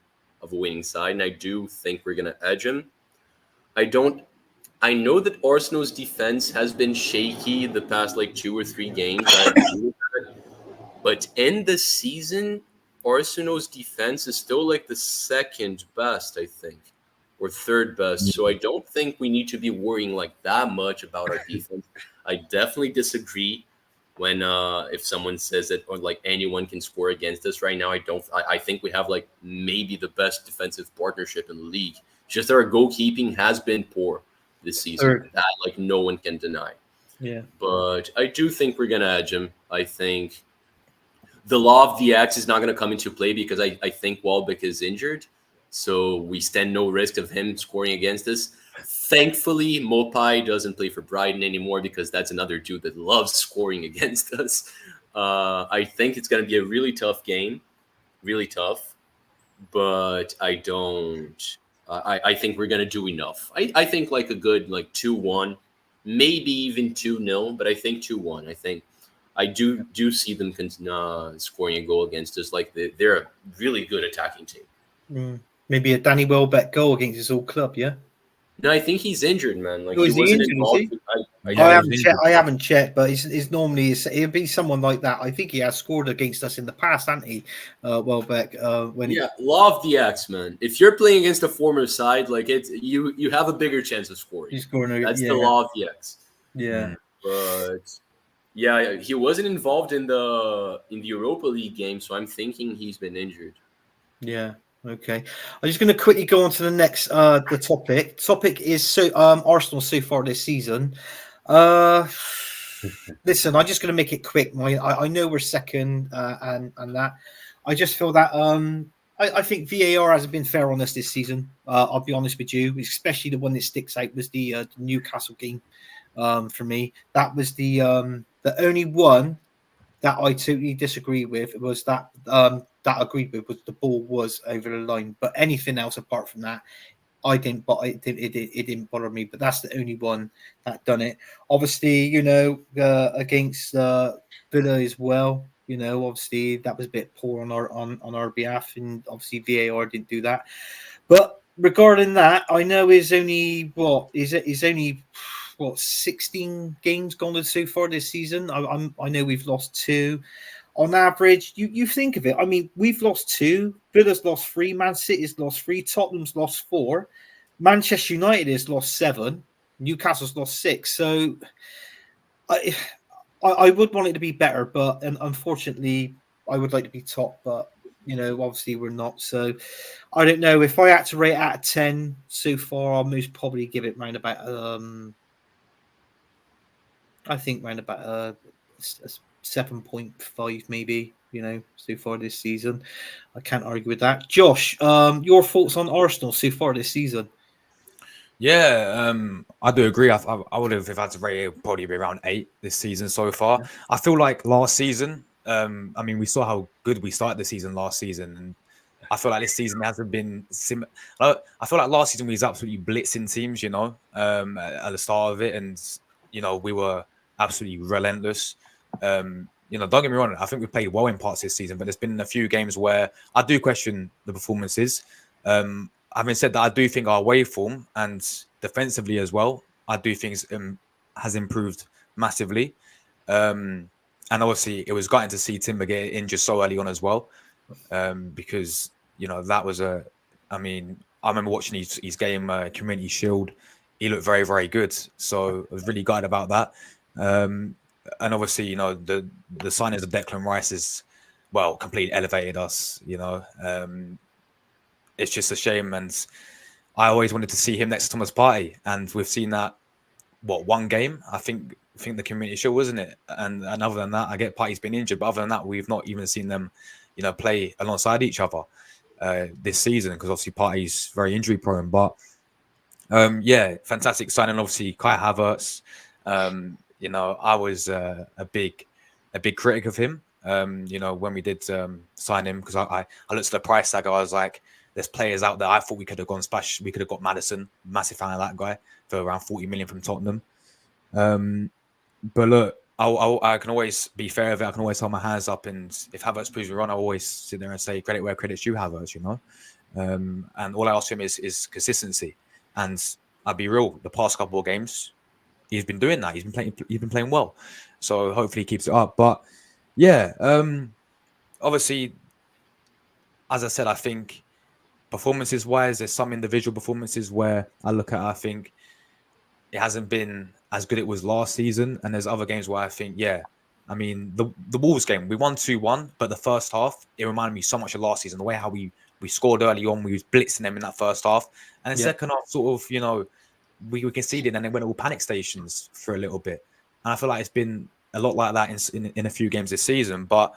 side, and I do think we're going to edge them. I know that Arsenal's defense has been shaky the past like 2 or 3 games. I agree with that. But in the season, Arsenal's defense is still like the second best, I think, or third best. So I don't think we need to be worrying like that much about our defense. I definitely disagree when if someone says that or like anyone can score against us right now. I think we have like maybe the best defensive partnership in the league. Just our goalkeeping has been poor this season. That like no one can deny. Yeah. But I do think we're gonna edge him. I think the law of the X is not going to come into play because I think Welbeck is injured. so we stand no risk of him scoring against us. Thankfully, Mopai doesn't play for Brighton anymore because that's another dude that loves scoring against us. I think it's going to be a really tough game, really tough, but I don't. I think we're going to do enough. I think like a good like 2-1, maybe even 2-0, but I think 2-1. I think I do see them scoring a goal against us. Like they're a really good attacking team. Maybe a Danny Welbeck goal against his old club, yeah? No, I think he's injured, man. Like Oh, he is he wasn't injured, is involved. he? I Yeah, I he haven't was checked. injured. I haven't checked, but it's normally it'd be someone like that. I think he has scored against us in the past, hasn't he? Welbeck. When Yeah, law of the X, man. If you're playing against a former side, like it's you have a bigger chance of scoring. he's scoring, That's yeah, the law of the X. yeah. But yeah, he wasn't involved in the Europa League game, so I'm thinking he's been injured. Yeah. Okay. I'm just going to quickly go on to the next the topic. Topic is Arsenal so far this season. Listen, I'm just going to make it quick. I know we're second and that. I just feel that I think VAR hasn't been fair on us this season. I'll be honest with you, especially the one that sticks out was the Newcastle game. For me, that was the only one that I totally disagree with. Was that that I agreed with was the ball was over the line, but anything else apart from that, I didn't. But it didn't bother me. But that's the only one that done it. Obviously, against Villa as well. Obviously that was a bit poor on our behalf, and obviously VAR didn't do that. But regarding that, I know is only 16 games gone so far this season. I know we've lost 2. On average, you think of it. I mean, we've lost 2. Villa's lost 3. Man City's lost 3. Tottenham's lost 4. Manchester United has lost 7. Newcastle's lost 6. So I would want it to be better, but unfortunately, I would like to be top. But obviously we're not. So I don't know. If I had to rate out of 10 so far, I'll most probably give it round about I think around about a 7.5 maybe, so far this season. I can't argue with that. Josh, your thoughts on Arsenal so far this season? Yeah, I do agree. I would have, if I had to rate it, probably be around 8 this season so far. Yeah. I feel like last season, I mean, we saw how good we started the season last season, and I feel like this season hasn't been similar. I feel like last season we was absolutely blitzing teams, at the start of it, and we were absolutely relentless. Don't get me wrong, I think we played well in parts this season, but there's been a few games where I do question the performances. Having said that, I do think our away form and defensively as well, I do think has improved massively. And obviously, it was gutting to see Timber get injured so early on as well, because that was I remember watching his game, Community Shield. He looked very, very good. So I was really gutted about that. And obviously, the signings of Declan Rice is, completely elevated us. It's just a shame, and I always wanted to see him next to Thomas Partey, and we've seen that. One game? I think the Community Shield, wasn't it? And other than that, I get Partey's been injured, but other than that, we've not even seen them, play alongside each other this season, because obviously Partey's very injury prone. But fantastic signing. Obviously, Kai Havertz. I was a big critic of him. When we did sign him, because I looked at the price tag, I was like, there's players out there. I thought we could have gone splash. We could have got Maddison, massive fan of that guy, for around 40 million from Tottenham. But look, I can always be fair of it. I can always hold my hands up, and if Havertz proves me wrong, I always sit there and say credit where credit's due, Havertz. And all I ask him is consistency. And I'll be real, the past couple of games, he's been doing that. He's been playing well. So hopefully he keeps it up. But yeah, obviously, as I said, I think performances wise, there's some individual performances where I look at, I think it hasn't been as good as it was last season. And there's other games where I think, the Wolves game, we won 2-1, but the first half, it reminded me so much of last season, the way how we scored early on, we was blitzing them in that first half. And the second half, sort of, we conceded, and then went all panic stations for a little bit. And I feel like it's been a lot like that in a few games this season. But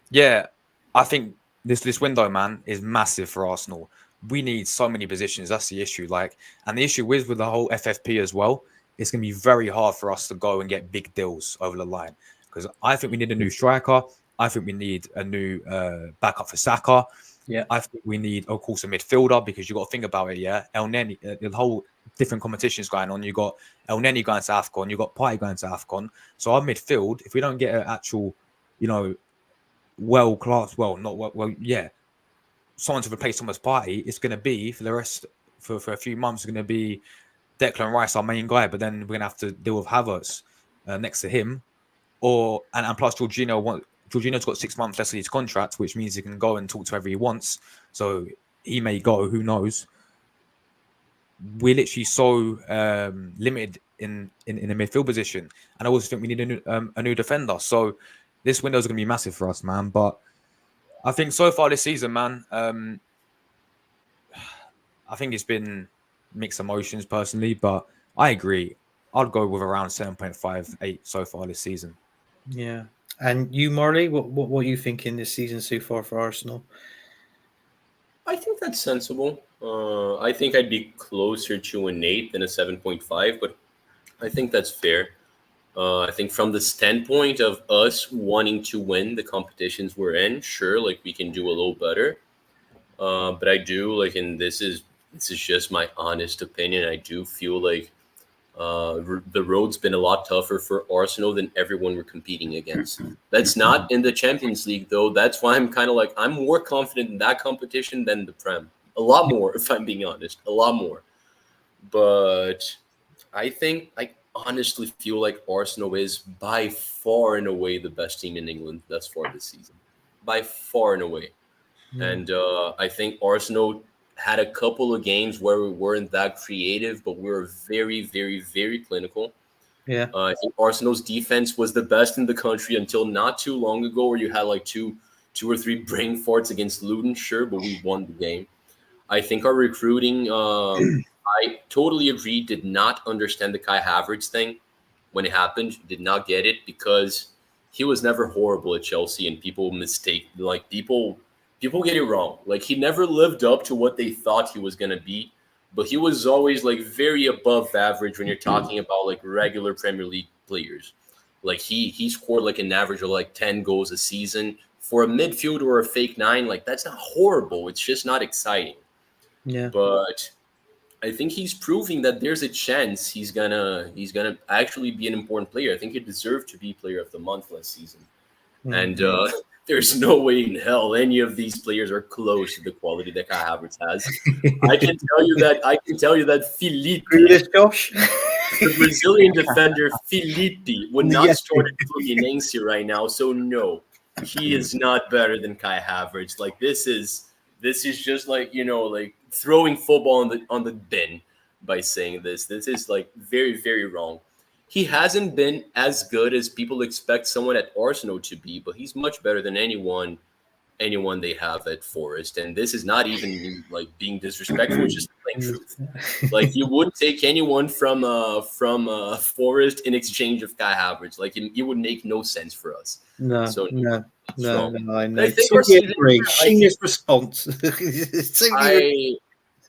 yeah, I think this window, man, is massive for Arsenal. we need so many positions. That's the issue. Like, and the issue with the whole FFP as well, it's going to be very hard for us to go and get big deals over the line, because I think we need a new striker. I think we need a new backup for Saka. Yeah. I think we need, of course, a midfielder, because you got to think about it. Yeah, El Neni, the whole different competitions going on. You got El Neni going to AFCON. You got Partey going to AFCON. So our midfield, if we don't get an actual, world class, someone to replace Thomas Partey, it's going to be for the rest for a few months. It's going to be Declan Rice, our main guy, but then we're going to have to deal with Havertz next to him, and plus Jorginho's got 6 months left of his contract, which means he can go and talk to whoever he wants. So he may go, who knows? We're literally so limited in the midfield position, and I also think we need a new defender. So this window is going to be massive for us, man. But I think so far this season, man, I think it's been mixed emotions personally, but I agree. I'd go with around 7.58 so far this season. Yeah. And you, Marley, what are you thinking this season so far for Arsenal? I think that's sensible. I think I'd be closer to an 8 than a 7.5, but I think that's fair. I think from the standpoint of us wanting to win the competitions we're in, sure, like we can do a little better. But I do like, and this is just my honest opinion, I do feel like the road's been a lot tougher for Arsenal than everyone we're competing against. That's not in the Champions League, though. That's why I'm kind of like, I'm more confident in that competition than the Prem. A lot more, if I'm being honest. A lot more. But I honestly feel like Arsenal is by far and away the best team in England thus far this season. By far and away. And I think Arsenal had a couple of games where we weren't that creative, but we were very, very, very clinical. Yeah. I think Arsenal's defense was the best in the country until not too long ago, where you had like two or three brain farts against Luton, sure, but we won the game. I think our recruiting, I totally agree, did not understand the Kai Havertz thing when it happened. Did not get it, because he was never horrible at Chelsea, and people get it wrong. Like, he never lived up to what they thought he was going to be, but he was always like very above average when you're talking about like regular Premier League players. Like he scored like an average of like 10 goals a season for a midfielder or a fake nine. Like, that's not horrible. It's just not exciting. Yeah. But I think he's proving that there's a chance he's gonna actually be an important player. I think he deserved to be Player of the Month last season. And there's no way in hell any of these players are close to the quality that Kai Havertz has. I can tell you that Felipe, the Brazilian defender Felipe, would not start at Fluminense right now. So no, he is not better than Kai Havertz. Like, this is just like, like throwing football on the bin by saying this. This is like very, very wrong. He hasn't been as good as people expect someone at Arsenal to be, but he's much better than anyone they have at Forest. And this is not even like being disrespectful, it's just plain truth. Like, you wouldn't take anyone from Forest in exchange of Kai Havertz. Like, it would make no sense for us. No. I know. I think our season, genius response.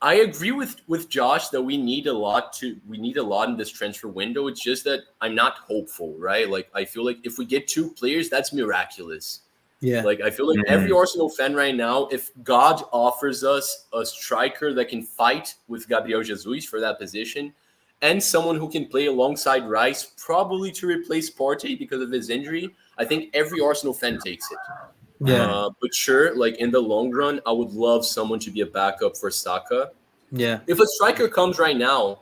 I agree with Josh that we need a lot in this transfer window. It's just that I'm not hopeful, right? Like, I feel like if we get 2 players, that's miraculous. Yeah. Like, I feel like every Arsenal fan right now, if God offers us a striker that can fight with Gabriel Jesus for that position, and someone who can play alongside Rice, probably to replace Partey because of his injury, I think every Arsenal fan takes it. Yeah. But sure, like, in the long run, I would love someone to be a backup for Saka. Yeah. If a striker comes right now,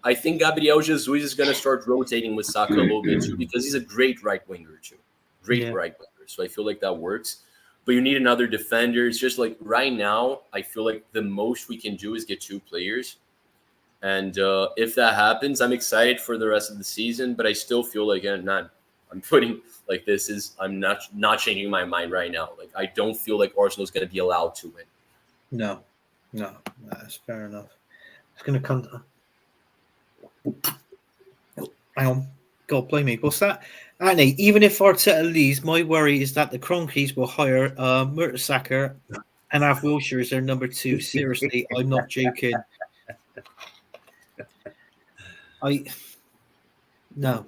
I think Gabriel Jesus is going to start rotating with Saka a little bit too, because he's a great right winger too. Right winger. So I feel like that works. But you need another defender. It's just like right now, I feel like the most we can do is get 2 players. And if that happens, I'm excited for the rest of the season. But I still feel like I'm not changing my mind right now. Like, I don't feel like Arsenal's going to be allowed to win. No, that's fair enough. It's going to come. Hang on, God blame me. What's that? Annie, even if Arteta leaves, my worry is that the Cronkies will hire Mertesacker and have Wilshere as their number 2. Seriously, I'm not joking. No,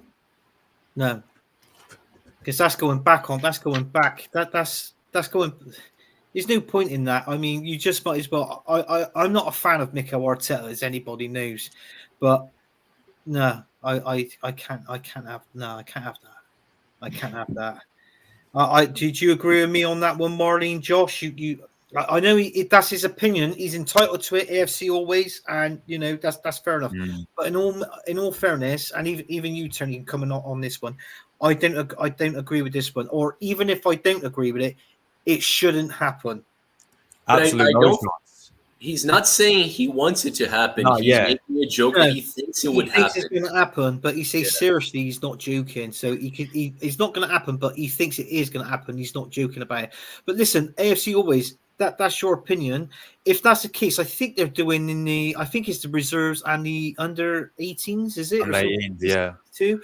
because that's going back. That's going. There's no point in that. I mean, you just might as well. I'm not a fan of Mikel Arteta, as anybody knows, but no, I can't have I can't have that. I can't have that. Did you agree with me on that one, Marlene? Josh, I know that's his opinion. He's entitled to it. AFC always, and that's fair enough. But in all fairness, and even you, Tony, coming on this one, I don't agree with this one. Or even if I don't agree with it, it shouldn't happen. Absolutely. He's not saying he wants it to happen. No, he's making a joke that he thinks it would happen. It's going to happen, but he says seriously, he's not joking. So it's not going to happen, but he thinks it is going to happen. He's not joking about it. But listen, AFC always. That's your opinion. If that's the case, I think they're doing I think it's the reserves and the under 18s. Is it? Under 18s, yeah. Too.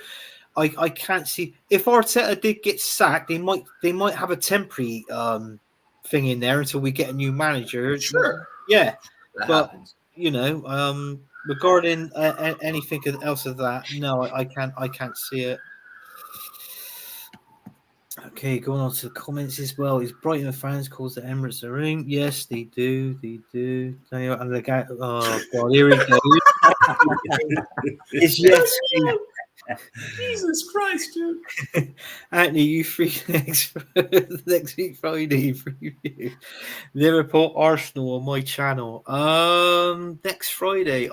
I can't see if Arteta did get sacked. They might have a temporary thing in there until we get a new manager. Sure. Yeah, that but happens. Regarding anything else of that, no, I can't see it. Okay, going on to the comments as well. Is Brighton fans calls the Emirates a ring? Yes, they do. And the guy, oh god, here we go. It's yes. Jesus Christ, dude. Anthony, you free next week Friday preview. Liverpool Arsenal on my channel. Next Friday.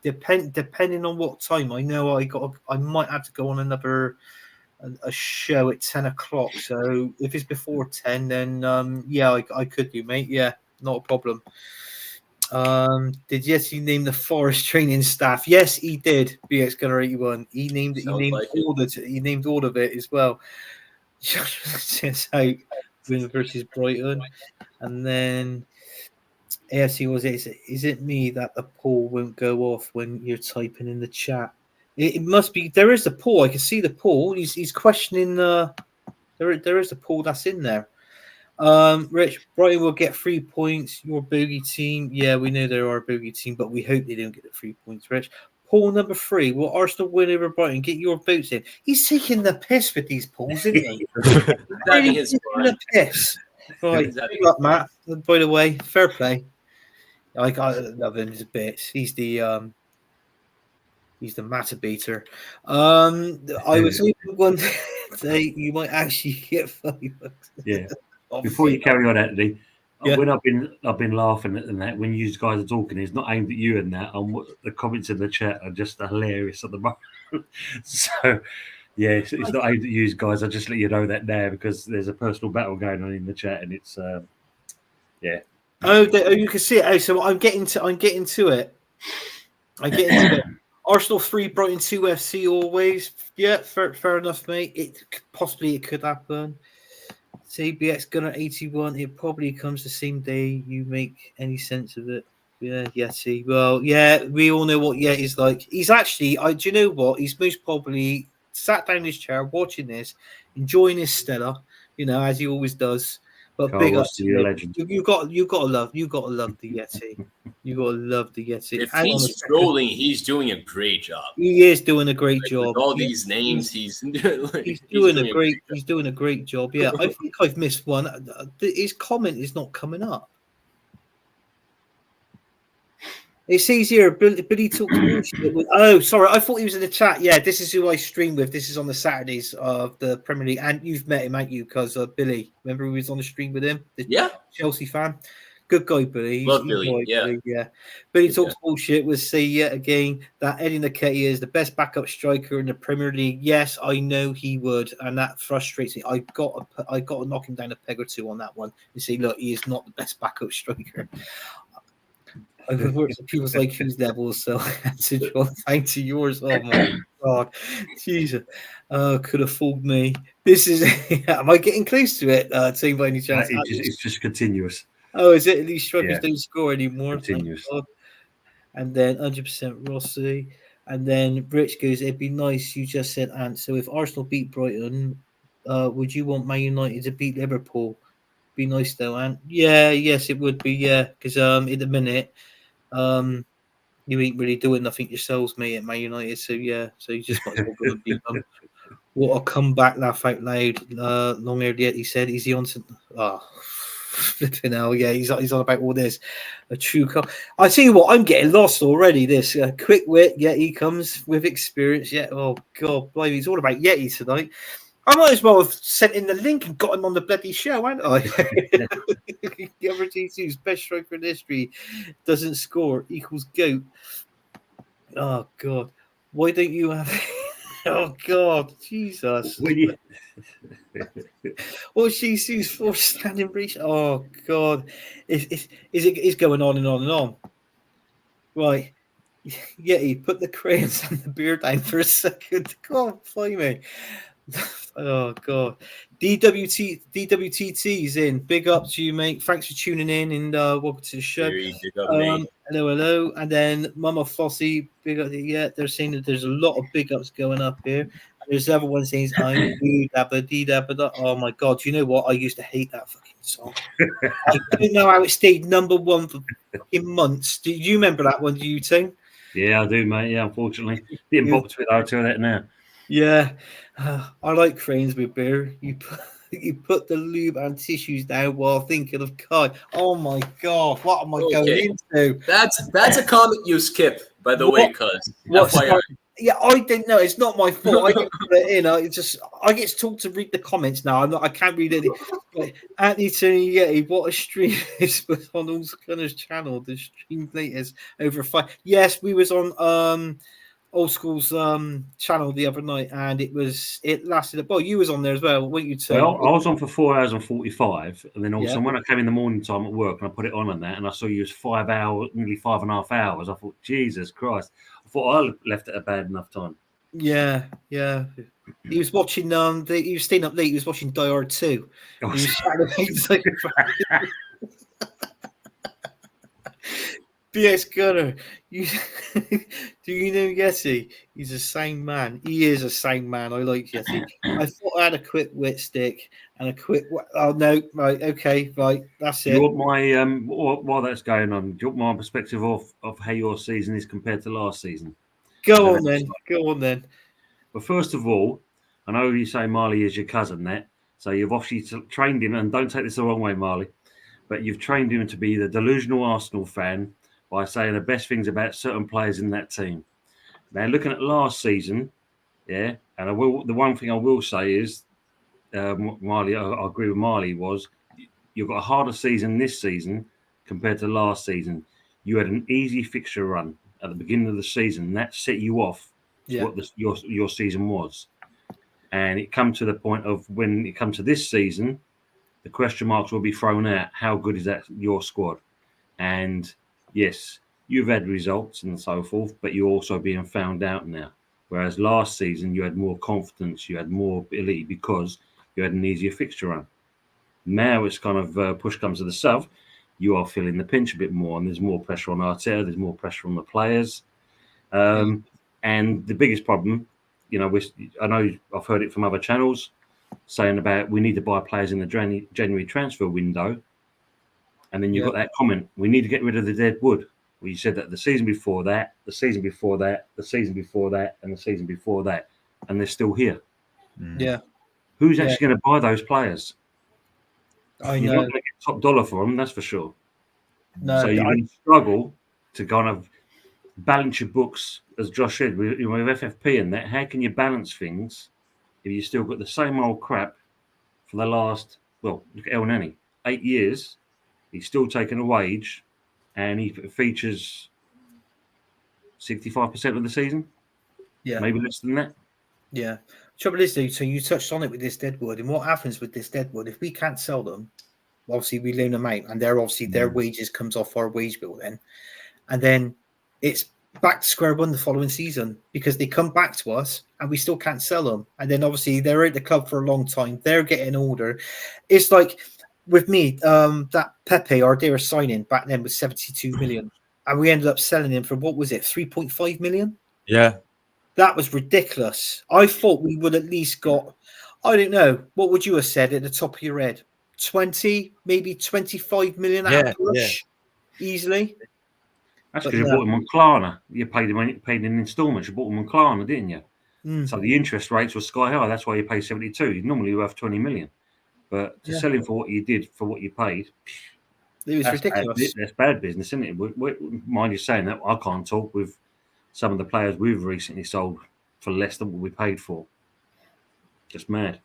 Depending on what time. I know I might have to go on a show at 10 o'clock. So if it's before 10, then I could do, mate. Yeah, not a problem. Did Yeti name the Forest training staff? Yes, he did. BX Gunner 81. He named all of it as well. Since out win versus Brighton, and then AFC was it? Is it me that the poll won't go off when you're typing in the chat? It must be. There is the poll. I can see the poll. He's questioning the. There is the poll that's in there. Rich, Brighton will get 3 points. Your bogey team. Yeah, we know they're our bogey team, but we hope they don't get the 3 points, Rich. Poll number 3. Will Arsenal win over Brighton? Get your votes in. He's taking the piss with these polls, isn't he? Really taking the piss. Right, good luck, Matt. By the way, fair play. I love him a bit. He's the matter beater. I was hoping one day you might actually get $5. Yeah. Before you carry on, Anthony, when I've been laughing at that when you guys are talking, it's not aimed at you and that. The comments in the chat are just hilarious at the moment. So, yeah, it's not aimed at you guys. I just let you know that now because there's a personal battle going on in the chat, and it's yeah. Oh, you can see it. Oh, so I'm getting to it. I get into it. Arsenal 3, Brighton 2, FC always. Yeah, fair enough, mate. It could happen. CBX Gunner 81. It probably comes the same day you make any sense of it. Yeah, Yeti. Well, yeah, we all know what Yeti's like. He's actually, do you know what? He's most probably sat down in his chair watching this, enjoying his Stella, as he always does. But Carl big up to you, legend. You got to love the Yeti. You got to love the Yeti. If he's trolling, he's doing a great job. He is doing a great job. With all these names, he's doing a great job. Yeah, I think I've missed one. His comment is not coming up. It says here, Billy talks bullshit. Oh, sorry, I thought he was in the chat. Yeah, this is who I stream with. This is on the Saturdays of the Premier League, and you've met him, haven't you? Because Billy, remember who was on the stream with him? The Chelsea fan. Good guy, Billy. Love Billy. Billy, yeah. Billy talks bullshit. We'll say yet again that Eddie Nketiah is the best backup striker in the Premier League. Yes, I know he would, and that frustrates me. I got to knock him down a peg or two on that one and say, look, he is not the best backup striker. I've worked with people's like who's levels, so to draw thanks to yours. Oh my god, Jesus! Could have fooled me. This is. Am I getting close to it? Team by any chance? It's just continuous. Oh, is it? These strikers don't score anymore. Continuous. And then 100% Rossi, and then Rich goes. It'd be nice. You just said, Ant. So if Arsenal beat Brighton, would you want Man United to beat Liverpool? Be nice though, Ant. Yeah, yes, it would be. Yeah, because in the minute, you ain't really doing nothing yourselves, mate, at Man United. So yeah, so you just might as well go and beat them. What a comeback! Laugh out loud. Long haired yet, he said. Is he on? Flipping hell, yeah, he's on about all this. A true I tell you what, I'm getting lost already. This quick wit, Yeti comes with experience. Yeah, oh god, blimey, he's all about Yeti tonight. I might as well have sent in the link and got him on the bloody show, hadn't I? The other G2's best striker in history doesn't score equals GOAT. Oh god, why don't you have? Oh god, Jesus! Well, she's for standing breach. Oh god, it's going on and on and on. Right, yeah, he put the crayons and the beer down for a second. God, blimey. Oh god, DWTT's in. Big up to you, mate. Thanks for tuning in and welcome to the show. Very big up, mate. Hello, and then Mama Flossie. Big up. Yeah, they're saying that there's a lot of big ups going up here. And there's everyone saying I'm dabba. Oh my god, you know what? I used to hate that fucking song. I didn't know how it stayed number one for fucking months. Do you remember that one? Do you, Tim? Yeah, I do, mate. Yeah, unfortunately, being bopped with, I'll tell that now. Yeah, I like cranes with beer. You put the lube and tissues down while thinking of God. Oh my god, what am I going into? That's a comment you skip, by the way, cuz. Yeah, I didn't know. It's not my fault. I didn't put it in. It's just I get told to read the comments now. I can't read it. Anthony Yeti, what a stream is on all Gunners channel. The stream latest over 5. Yes, we was on Old School's channel the other night, and it lasted. Well, you was on there as well, weren't you? Too? Well, I was on for 4 hours and 45, and then also when I came in the morning time at work and I put it on that, and I saw you was 5 hours, nearly 5.5 hours. I thought, Jesus Christ! I thought I left it a bad enough time. Yeah. He was watching. He was staying up late. He was watching Die Hard 2. He was BS Gunner, do you know Yeti? He's a sane man. He is a sane man. I like Yeti. I thought I had a quick wit stick and a quick. Oh no, right, okay, right, that's it. Do you want my while that's going on? Do you want my perspective of how your season is compared to last season? Go on then. Well, first of all, I know you say Marley is your cousin, so you've obviously trained him, and don't take this the wrong way, Marley, but you've trained him to be the delusional Arsenal fan by saying the best things about certain players in that team. Now, looking at last season, and the one thing I will say is, Marley, I agree with Marley, was you've got a harder season this season compared to last season. You had an easy fixture run at the beginning of the season, and that set you off to what your season was. And it come to the point of when it comes to this season, the question marks will be thrown out. How good is that your squad? And yes, you've had results and so forth, but you're also being found out now. Whereas last season, you had more confidence, you had more ability because you had an easier fixture run. Now it's kind of push comes to the shove. You are feeling the pinch a bit more, and there's more pressure on Arteta, there's more pressure on the players. And the biggest problem, I know I've heard it from other channels saying about we need to buy players in the January transfer window. And then you've got that comment, we need to get rid of the dead wood. Well, you said that the season before that, the season before that, the season before that, and the season before that, and they're still here. Yeah. Who's actually going to buy those players? I know. You're not going to get top dollar for them, that's for sure. No, so you're going to struggle to kind of balance your books, as Josh said, with FFP and that. How can you balance things if you still got the same old crap for the last, look at El Nani, 8 years. He's still taking a wage, and he features 65% of the season. Yeah, maybe less than that. Yeah. Trouble is, though, so you touched on it with this deadwood, and what happens with this deadwood if we can't sell them? Obviously, we loan them out, and they're obviously their wages comes off our wage bill then, and then it's back to square one the following season because they come back to us and we still can't sell them, and then obviously they're at the club for a long time. They're getting older. It's like. With me, that Pepe, our dearest signing back then was 72 million, and we ended up selling him for what was it, 3.5 million? Yeah, that was ridiculous. I thought we would at least got, I don't know, what would you have said at the top of your head? 20, maybe 25 million Yeah, at a push, easily. That's But because you no. bought him on Klarna. You paid in instalments. You bought him on Klarna, didn't you? Mm. So the interest rates were sky high. That's why you pay 72. You're normally worth 20 million. But to sell him for what you did, for what you paid, It was ridiculous. That's bad business, isn't it? Mind you saying that, I can't talk with some of the players we've recently sold for less than what we paid for. Just mad.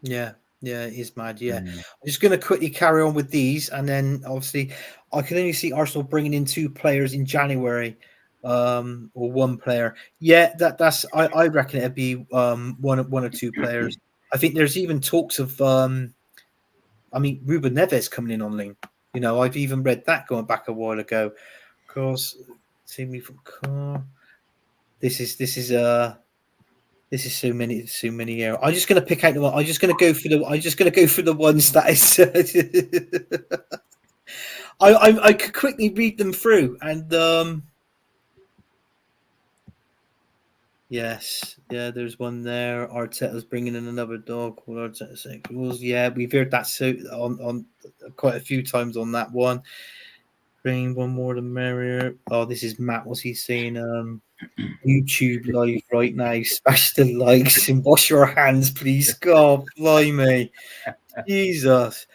Yeah, it is mad. Yeah, I'm just going to quickly carry on with these, and then obviously I can only see Arsenal bringing in 2 players in January, or 1 player. Yeah, that's I reckon it'd be one or 2 players. I think there's even talks of I mean Ruben Neves coming in on loan. You know, I've even read that going back a while ago. Because see me from car. This is so many errors. I'm just going to pick out the one. I'm just going to go for the ones that is. I could quickly read them through, and yes, there's one there. Arteta's bringing in another dog called Arteta Sequels. Yeah, we've heard that on quite a few times on that one. Bring one more, the merrier. Oh, this is Matt. What's he saying? YouTube live right now. Smash the likes and wash your hands, please. God, blimey. Jesus.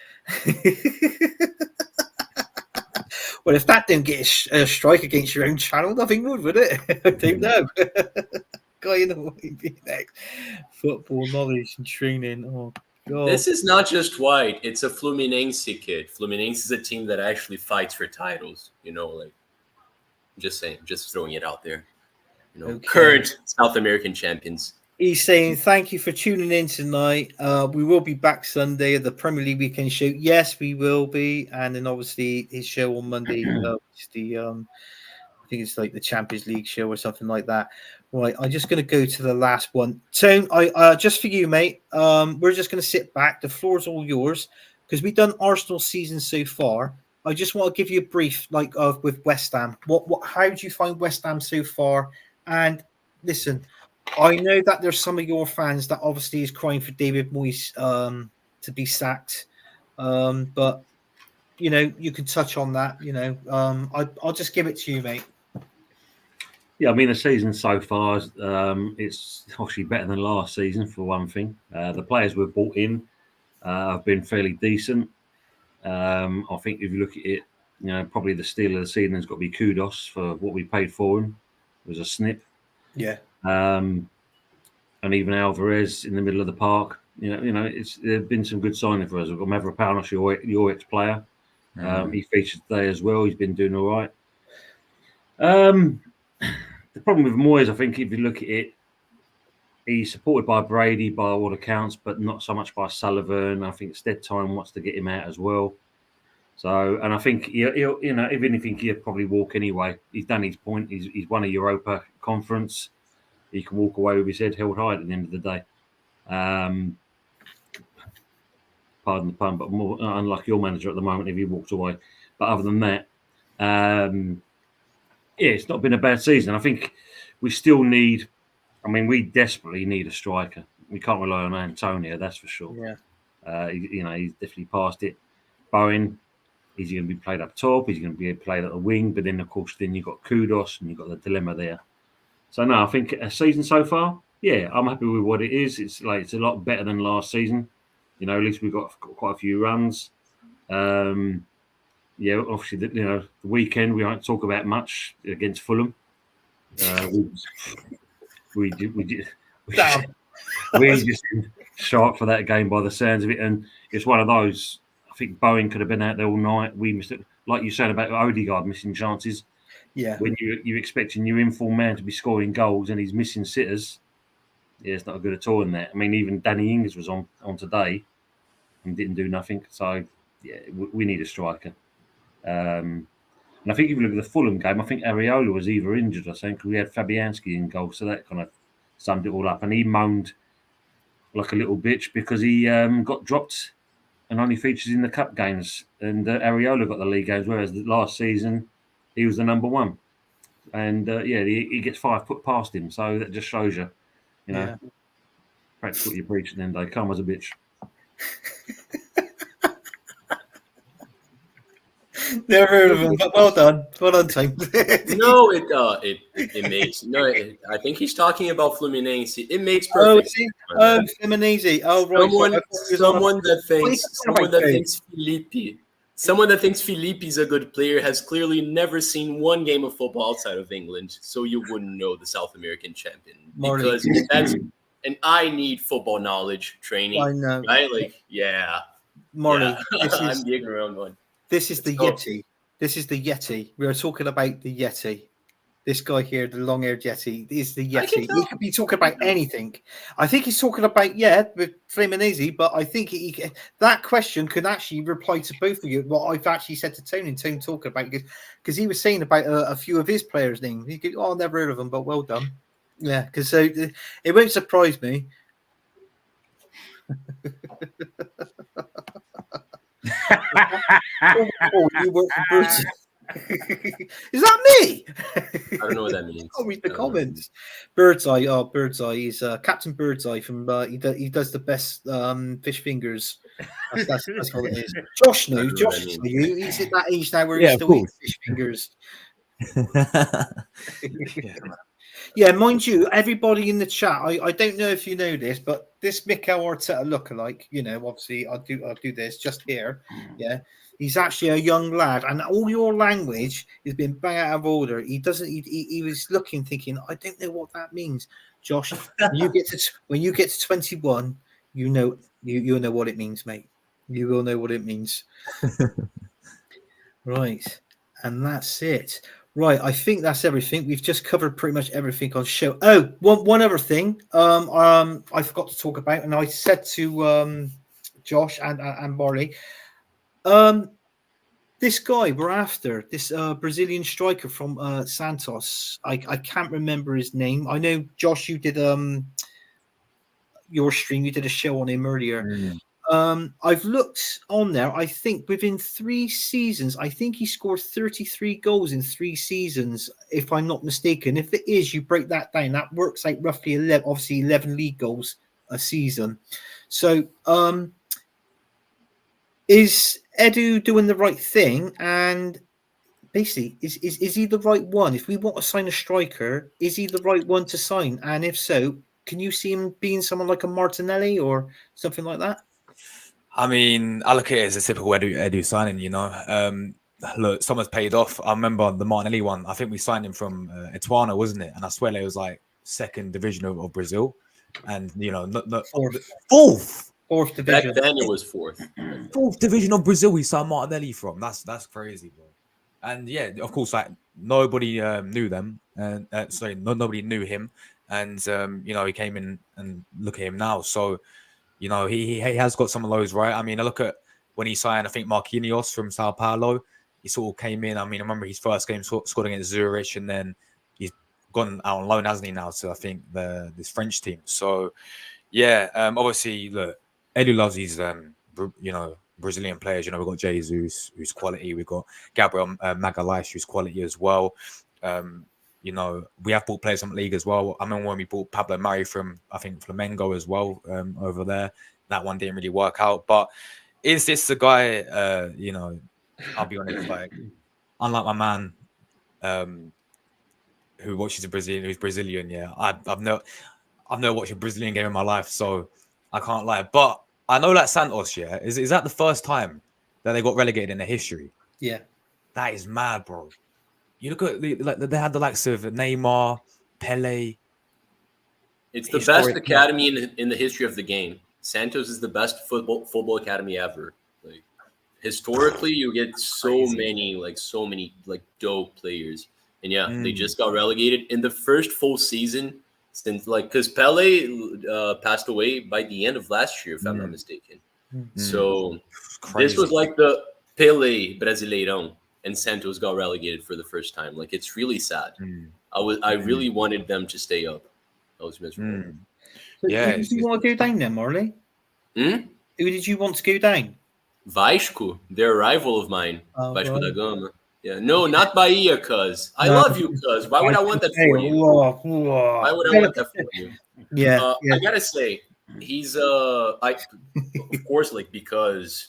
Well, if that didn't get a strike against your own channel, nothing would it? I don't know. Guy in the way next. Football knowledge and training. Oh, God. This is not just white. It's a Fluminense kid. Fluminense is a team that actually fights for titles. You know, like, just saying, just throwing it out there. You know, current South American champions. He's saying, thank you for tuning in tonight. We will be back Sunday at the Premier League Weekend Show. Yes, we will be. And then obviously his show on Monday, I think it's like the Champions League show or something like that. Right, I'm just going to go to the last one. Tone, I just for you, mate, we're just going to sit back. The floor's all yours because we've done Arsenal season so far. I just want to give you a brief, like, with West Ham. How do you find West Ham so far? And listen, I know that there's some of your fans that obviously is crying for David Moyes to be sacked, but you know you can touch on that. You know, I'll just give it to you, mate. Yeah, I mean the season so far, it's obviously better than last season for one thing. The players we've brought in have been fairly decent. I think if you look at it, you know, probably the steal of the season has got to be kudos for what we paid for him. It was a snip. Yeah. And even Alvarez in the middle of the park. There've been some good signing for us. We've got Mavropanos, your ex-player. He featured today as well. He's been doing all right. The problem with Moyes, I think, if you look at it, he's supported by Brady by all accounts, but not so much by Sullivan. I think Steadtime wants to get him out as well. So, and I think he'll if anything, he'll probably walk anyway. He's done his point. He's won a Europa Conference. He can walk away with his head held high at the end of the day. Pardon the pun, but more unlike your manager at the moment if he walks away. But other than that, it's not been a bad season. I think we still need. I mean, we desperately need a striker. We can't rely on Antonio, that's for sure. Yeah. He's definitely past it. Bowen, is he going to be played up top? Is he going to be played at the wing? But then, of course, you've got Kudos and you've got the dilemma there. So, no, I think a season so far, yeah, I'm happy with what it is. It's a lot better than last season. You know, at least we've got quite a few runs. Yeah, obviously, the weekend, we won't talk about much against Fulham. We just shocked for that game by the sounds of it, and it's one of those. I think Bowen could have been out there all night. We missed it, like you said about Odegaard missing chances. Yeah, when you're expecting your informed man to be scoring goals and he's missing sitters, yeah, it's not good at all in that. I mean, even Danny Ings was on today and didn't do nothing. So yeah, we need a striker. And I think if you look at the Fulham game, I think Areola was either injured or something because we had Fabianski in goal. So that kind of summed it all up. And he moaned like a little bitch because he got dropped and only features in the cup games. And Areola got the league games, whereas the last season he was the number one. And he gets 5 put past him. So that just shows you, practice what you preach and then they come as a bitch. Never heard of him, but well done. Well done, Tom. No, it makes no. I think he's talking about Fluminense. It makes Oh, perfect is he? sense. my Oh, man. Feminese. Oh, right. So I thought he was on a- Someone that What are you talking someone about, that Dave? thinks someone that thinks Felipe's a good player has clearly never seen one game of football outside of England, so you wouldn't know the South American champion Marty. because that's. And I need football knowledge training, I know. right? Like, yeah, Marley, yeah. this I'm is giggling around one. this is the Let's go. Yeti. This is the Yeti. We are talking about the Yeti. This guy here, the long-haired Yeti, is the I can Yeti. tell. He could be talking about anything. I think he's talking about with Fluminense, but I think that question could actually reply to both of you. What I've actually said to Tony and Tony talking about because he was saying about a few of his players' names. He could, I've never heard of them, but well done. Yeah, because it won't surprise me. You work for Birds. Is that me? I don't know what that means. I'll read the I don't know. comments. Birdseye. Oh, Birdseye. He's Captain Birdseye from. He does the best fish fingers. That's what it is. Josh I knew. don't know what Josh that means. knew. He's at that age now where Yeah, he's of still eating course. fish fingers. Yeah. Yeah, mind you, everybody in the chat. I don't know if you know this, but this Mikel Arteta lookalike, obviously I do this just here. Yeah, he's actually a young lad, and all your language has been bang out of order. He doesn't. He was looking, thinking, I don't know what that means. Josh, when you get to 21, you know what it means, mate. You will know what it means. Right, and that's it. Right, I think that's everything. We've just covered pretty much everything on show. Oh, one other thing. I forgot to talk about, and I said to Josh and Marley, this guy we're after, this Brazilian striker from Santos. I can't remember his name. I know Josh, you did your stream. You did a show on him earlier. I've looked on there. I think within 3 seasons, I think he scored 33 goals in 3 seasons, if I'm not mistaken. If it is, you break that down. That works out roughly 11 league goals a season. So, is Edu doing the right thing? And basically, is he the right one? If we want to sign a striker, is he the right one to sign? And if so, can you see him being someone like a Martinelli or something like that? I mean, I look at it as a typical Edu signing, Look, someone's paid off. I remember the Martinelli one. I think we signed him from Ituano, wasn't it? And I swear it was like 2nd division of Brazil. And, not fourth division. Back then it was 4th. 4th division of Brazil we signed Martinelli from. That's crazy, bro. And yeah, of course, like nobody knew them. And nobody knew him. And, he came in and look at him now. So, he has got some of those, right? I mean, I look at when he signed, I think, Marquinhos from Sao Paulo. He sort of came in. I mean, I remember his first game scored against Zurich, and then he's gone out on loan, hasn't he, now, to, I think, this French team. So, yeah, obviously, look, Edu loves these, Brazilian players. We've got Jesus, who's quality. We've got Gabriel Magalhaes, who's quality as well. We have bought players from the league as well. I remember when we bought Pablo Mari from, I think, Flamengo as well over there. That one didn't really work out. But is this the guy, I'll be honest, like, unlike my man who watches who's Brazilian, yeah, I've never watched a Brazilian game in my life, so I can't lie. But I know that Santos, yeah, is that the first time that they got relegated in their history? Yeah. That is mad, bro. You look at they had the likes of Neymar, Pele. It's the best academy in the history of the game. Santos is the best football academy ever. Like, historically, you get so many dope players, and yeah, they just got relegated in the first full season since, because Pele passed away by the end of last year, if I'm not mistaken. So this was like the Pele Brasileirão, and Santos got relegated for the first time. Like, it's really sad. I really wanted them to stay up. I was miserable. So who did you want to go down then, Marley? Who did you want to go down? Vasco, they're a rival of mine. Vasco da Gama. Yeah, no, not Bahia, cuz. I love you, cuz. Why would I want that for you? Why would I want that for you? Yeah, I gotta say, he's of course, because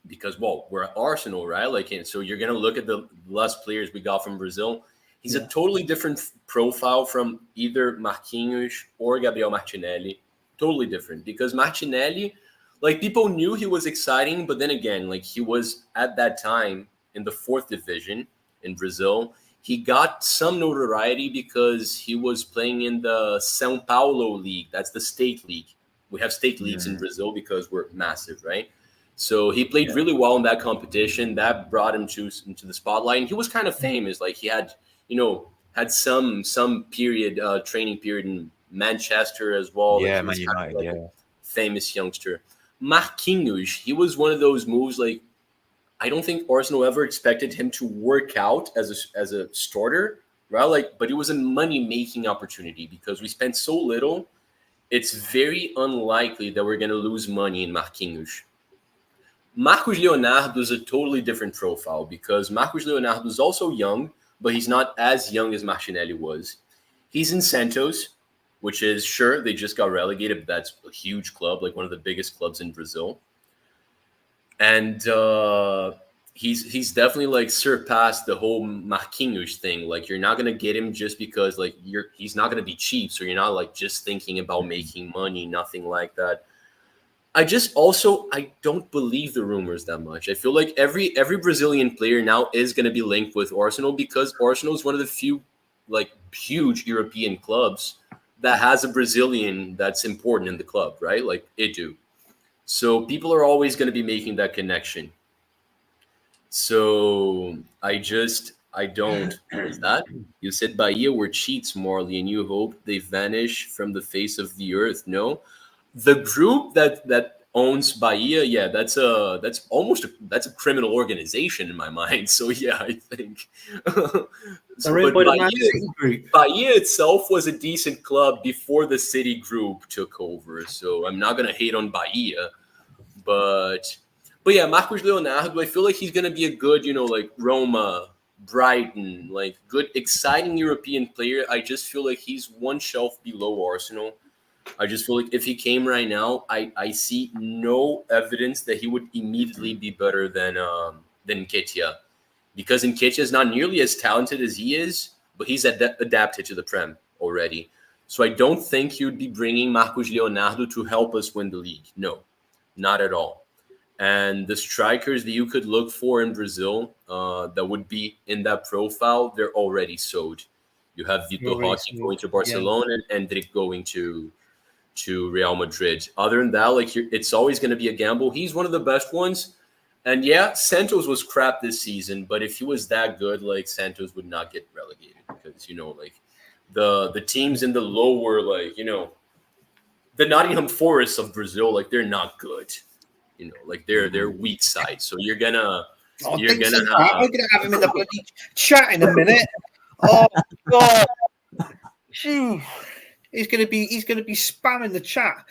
because, well, we're at Arsenal, right? Like, and so you're gonna look at the last players we got from Brazil. He's a totally different profile from either Marquinhos or Gabriel Martinelli. Totally different, because Martinelli, like, people knew he was exciting, but then again, like, he was at that time in the 4th division in Brazil. He got some notoriety because he was playing in the São Paulo League. That's the state league. We have state leagues in Brazil because we're massive, right? So he played really well in that competition. That brought him into the spotlight. And he was kind of famous. Like, he had, had some period, training period in Manchester as well. Yeah, like, Man United, a famous youngster. Marquinhos, he was one of those moves, like, I don't think Arsenal ever expected him to work out as a starter, right? Like, but it was a money-making opportunity because we spent so little. It's very unlikely that we're going to lose money in Marquinhos. Marcos Leonardo is a totally different profile because Marcos Leonardo is also young, but he's not as young as Martinelli was. He's in Santos, which is, sure, they just got relegated, but that's a huge club, like one of the biggest clubs in Brazil. And he's definitely like surpassed the whole Marquinhos thing. Like, you're not gonna get him just because like he's not gonna be cheap, so you're not like just thinking about making money, nothing like that. I don't believe the rumors that much. I feel like every Brazilian player now is going to be linked with Arsenal because Arsenal is one of the few like huge European clubs that has a Brazilian that's important in the club, right? Like Edu. So people are always going to be making that connection. So I don't. What is that? You said Bahia were cheats, Marley, and you hope they vanish from the face of the earth. No, the group that owns Bahia, yeah, that's a criminal organization in my mind. So yeah, I think. They're by the Man City group. Bahia itself was a decent club before the City group took over. So I'm not gonna hate on Bahia, but yeah, Marcos Leonardo, I feel like he's gonna be a good, like Roma, Brighton, like good, exciting European player. I just feel like he's one shelf below Arsenal. I just feel like if he came right now, I see no evidence that he would immediately be better than Nketiah, because Nketiah is not nearly as talented as he is, but he's adapted to the Prem already. So I don't think he would be bringing Marcos Leonardo to help us win the league. No, not at all. And the strikers that you could look for in Brazil that would be in that profile, they're already sold. You have Vitor Roque going to Barcelona and Endrick going to Real Madrid. Other than that, like it's always going to be a gamble. He's one of the best ones. And yeah, Santos was crap this season, but if he was that good, like Santos would not get relegated because, like the teams in the lower, like, the Nottingham Forest of Brazil, like they're not good. Like they're weak side. So I'm gonna have him in the bloody chat in a minute. Oh God. Phew. He's gonna be spamming the chat.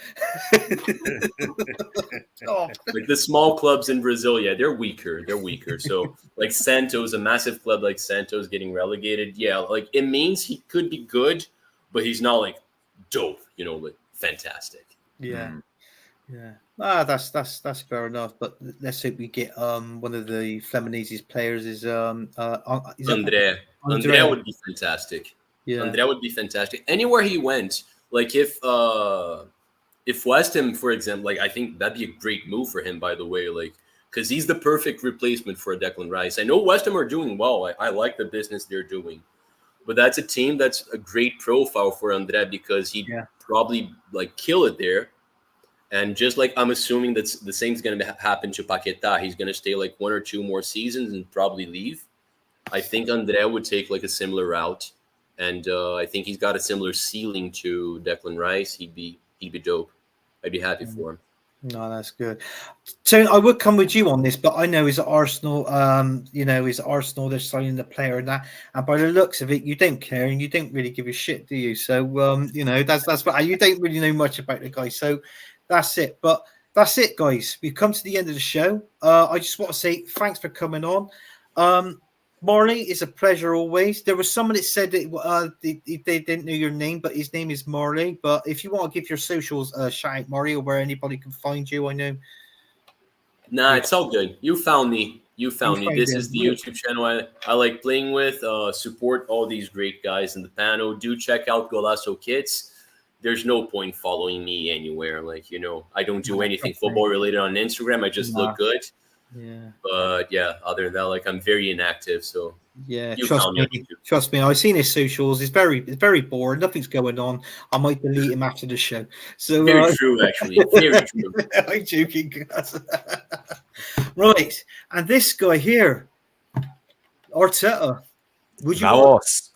Oh. Like the small clubs in Brazil, yeah, they're weaker. So like Santos, a massive club like Santos getting relegated, yeah, like it means he could be good, but he's not like dope, like fantastic. Yeah. Yeah. That's fair enough. But let's hope we get one of the Fluminense's players is André. André would be fantastic. Yeah. André would be fantastic. Anywhere he went, like if West Ham, for example, like I think that'd be a great move for him, by the way, like because he's the perfect replacement for Declan Rice. I know West Ham are doing well. I like the business they're doing. But that's a team that's a great profile for André because he'd probably like kill it there. And just like I'm assuming that the same is going to happen to Paquetá, he's going to stay like 1 or 2 more seasons and probably leave. I think André would take like a similar route, and I think he's got a similar ceiling to Declan Rice. He'd be dope. I'd be happy for him. No, that's good. So I would come with you on this, but I know is Arsenal. Is Arsenal they're signing the player and that, and by the looks of it, you don't care and you don't really give a shit, do you? So that's what you don't really know much about the guy. So. That's it. But that's it, guys. We've come to the end of the show. I just want to say thanks for coming on. Marley, it's a pleasure always. There was someone that said that they didn't know your name, but his name is Marley. But if you want to give your socials a shout out, Marley, or where anybody can find you, I know. Nah, it's all good. You found me. You found me. This him. is the YouTube channel I like playing with. Support all these great guys in the panel. Do check out Golasso Kids. There's no point following me anywhere. Like, I don't do anything football related on Instagram. I just look good. Yeah. But yeah, other than that, like, I'm very inactive. So yeah, you trust found me. me on YouTube. Trust me. I've seen his socials. It's very boring. Nothing's going on. I might delete him after the show. So Very true, actually. Very true. I'm joking, guys. Right, and this guy here, Arteta. Would you Vamos.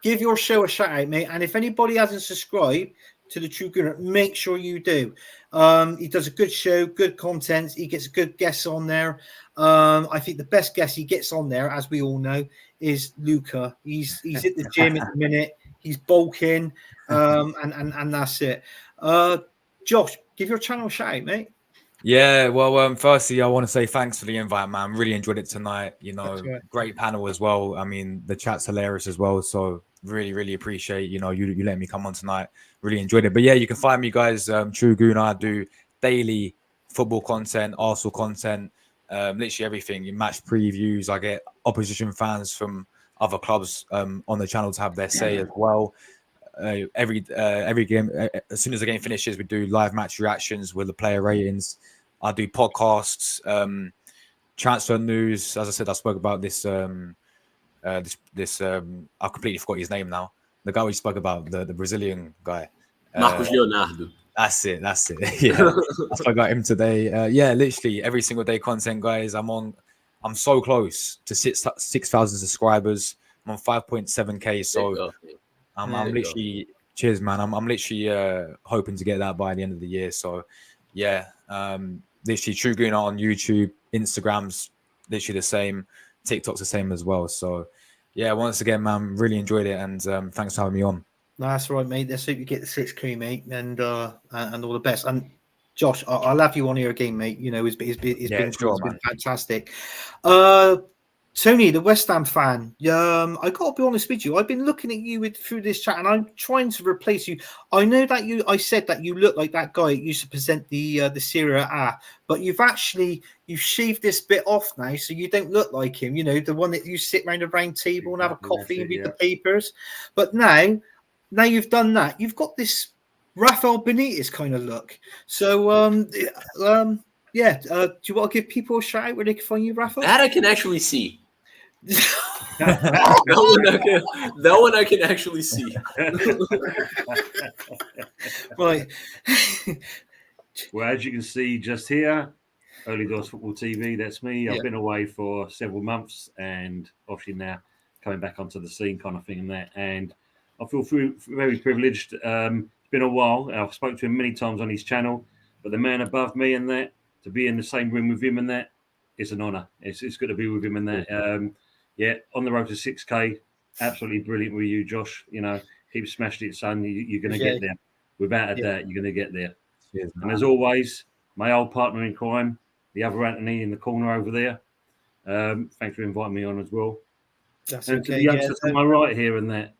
give your show a shout out, mate? And if anybody hasn't subscribed to the True Gooner, make sure you do. He does a good show, good content. He gets good guests on there. I think the best guest he gets on there, as we all know, is Luca. He's at the gym at the minute. He's bulking, and that's it. Josh, give your channel a shout out, mate. Yeah, well, firstly, I want to say thanks for the invite, man. Really enjoyed it tonight. Right. Great panel as well. I mean, the chat's hilarious as well. So really appreciate, you letting me come on tonight. Really enjoyed it. But yeah, you can find me, guys. True Gooner. I do daily football content, Arsenal content, literally everything. Match previews. I get opposition fans from other clubs on the channel to have their say as well. Every game, as soon as the game finishes, we do live match reactions with the player ratings. I do podcasts, transfer news. As I said, I spoke about this. I completely forgot his name now. The guy we spoke about, the Brazilian guy. Marcos Leonardo. That's it. Yeah, I spoke about him today. Yeah, literally every single day content, guys. I'm so close to 6,000 subscribers. I'm on 5.7k. So. I'm literally, cheers, man. I'm literally hoping to get that by the end of the year. So, yeah, literally True Gooner on YouTube, Instagram's literally the same, TikTok's the same as well. So, yeah, once again, man, really enjoyed it, and thanks for having me on. That's right, mate. Let's hope you get the 6K, mate, and all the best. And Josh, I'll have you on here again, mate. It's been fantastic. Tony, the West Ham fan, I got to be honest with you. I've been looking at you through this chat, and I'm trying to replace you. I know that I said that you look like that guy that used to present the Serie A, but you've shaved this bit off now, so you don't look like him. The one that you sit around a round table and have a coffee and read the papers. But now you've done that. You've got this Rafael Benitez kind of look. So, yeah. Do you want to give people a shout out where they can find you, Rafa? That I can actually see. that one I can actually see. Right. Well, as you can see just here, Early Doors Football TV, that's me. I've been away for several months, and obviously now coming back onto the scene kind of thing and that. And I feel very privileged. It's been a while. I've spoken to him many times on his channel, but the man above me and that, to be in the same room with him and that, it's an honour. It's good to be with him and that. Yeah, on the road to 6K, absolutely brilliant with you, Josh. Keep smashing it, son. You're going to get there. Without a doubt, you're going to get there. Cheers, and as always, my old partner in crime, the other Anthony in the corner over there. Thanks for inviting me on as well. That's and to the youngsters to my right here and that,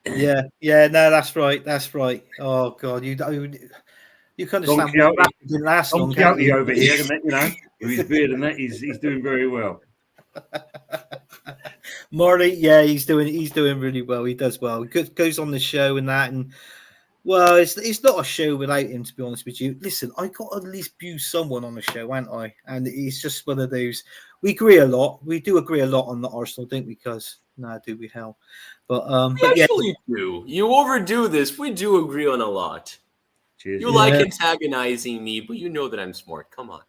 Yeah, no, that's right. Oh God, you can understand why that didn't last long. Don Quixote over here, and that, with his beard and that, he's doing very well. Marley, yeah, he's doing really well. He does well. He goes on the show and that, and well, it's not a show without him, to be honest with you. Listen, I got to at least view someone on the show, haven't I? And it's just one of those. We agree a lot. We do agree a lot on the Arsenal, don't we? Because do we hell? But actually do. You overdo this. We do agree on a lot. Cheers. You like antagonizing me, but you know that I'm smart. Come on.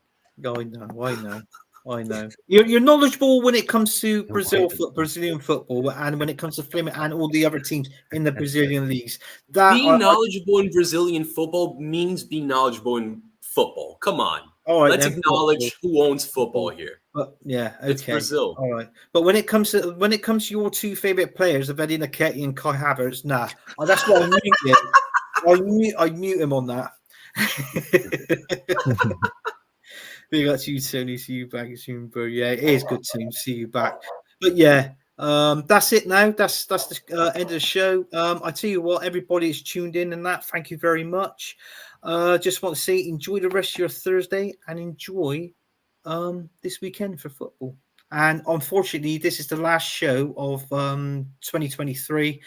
I know. You're knowledgeable when it comes to Brazilian football, and when it comes to Flamengo and all the other teams in the Brazilian leagues. Being knowledgeable in Brazilian football means being knowledgeable in football. Come on. All right, let's acknowledge who owns football here. Okay. It's Brazil. All right, but when it comes to your two favorite players of Eddie Nketiah and Kai Havertz, that's why I mute him. I mute him on that. Big up to you, Tony. See you back soon, bro. Yeah, it is good to see you back. But yeah, That's it now. That's the end of the show. I tell you what, everybody is tuned in and that. Thank you very much. Just want to say enjoy the rest of your Thursday and enjoy this weekend for football. And unfortunately, this is the last show of 2023.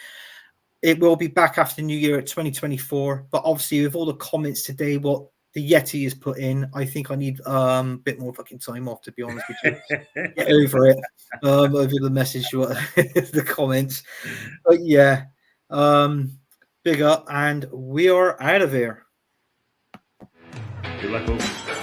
It will be back after the new year at 2024. But obviously, with all the comments today, what the Yeti has put in, I think I need a bit more fucking time off, to be honest with you. Get over it. Over the message, the comments. But yeah, big up, and we are out of here. Good luck all.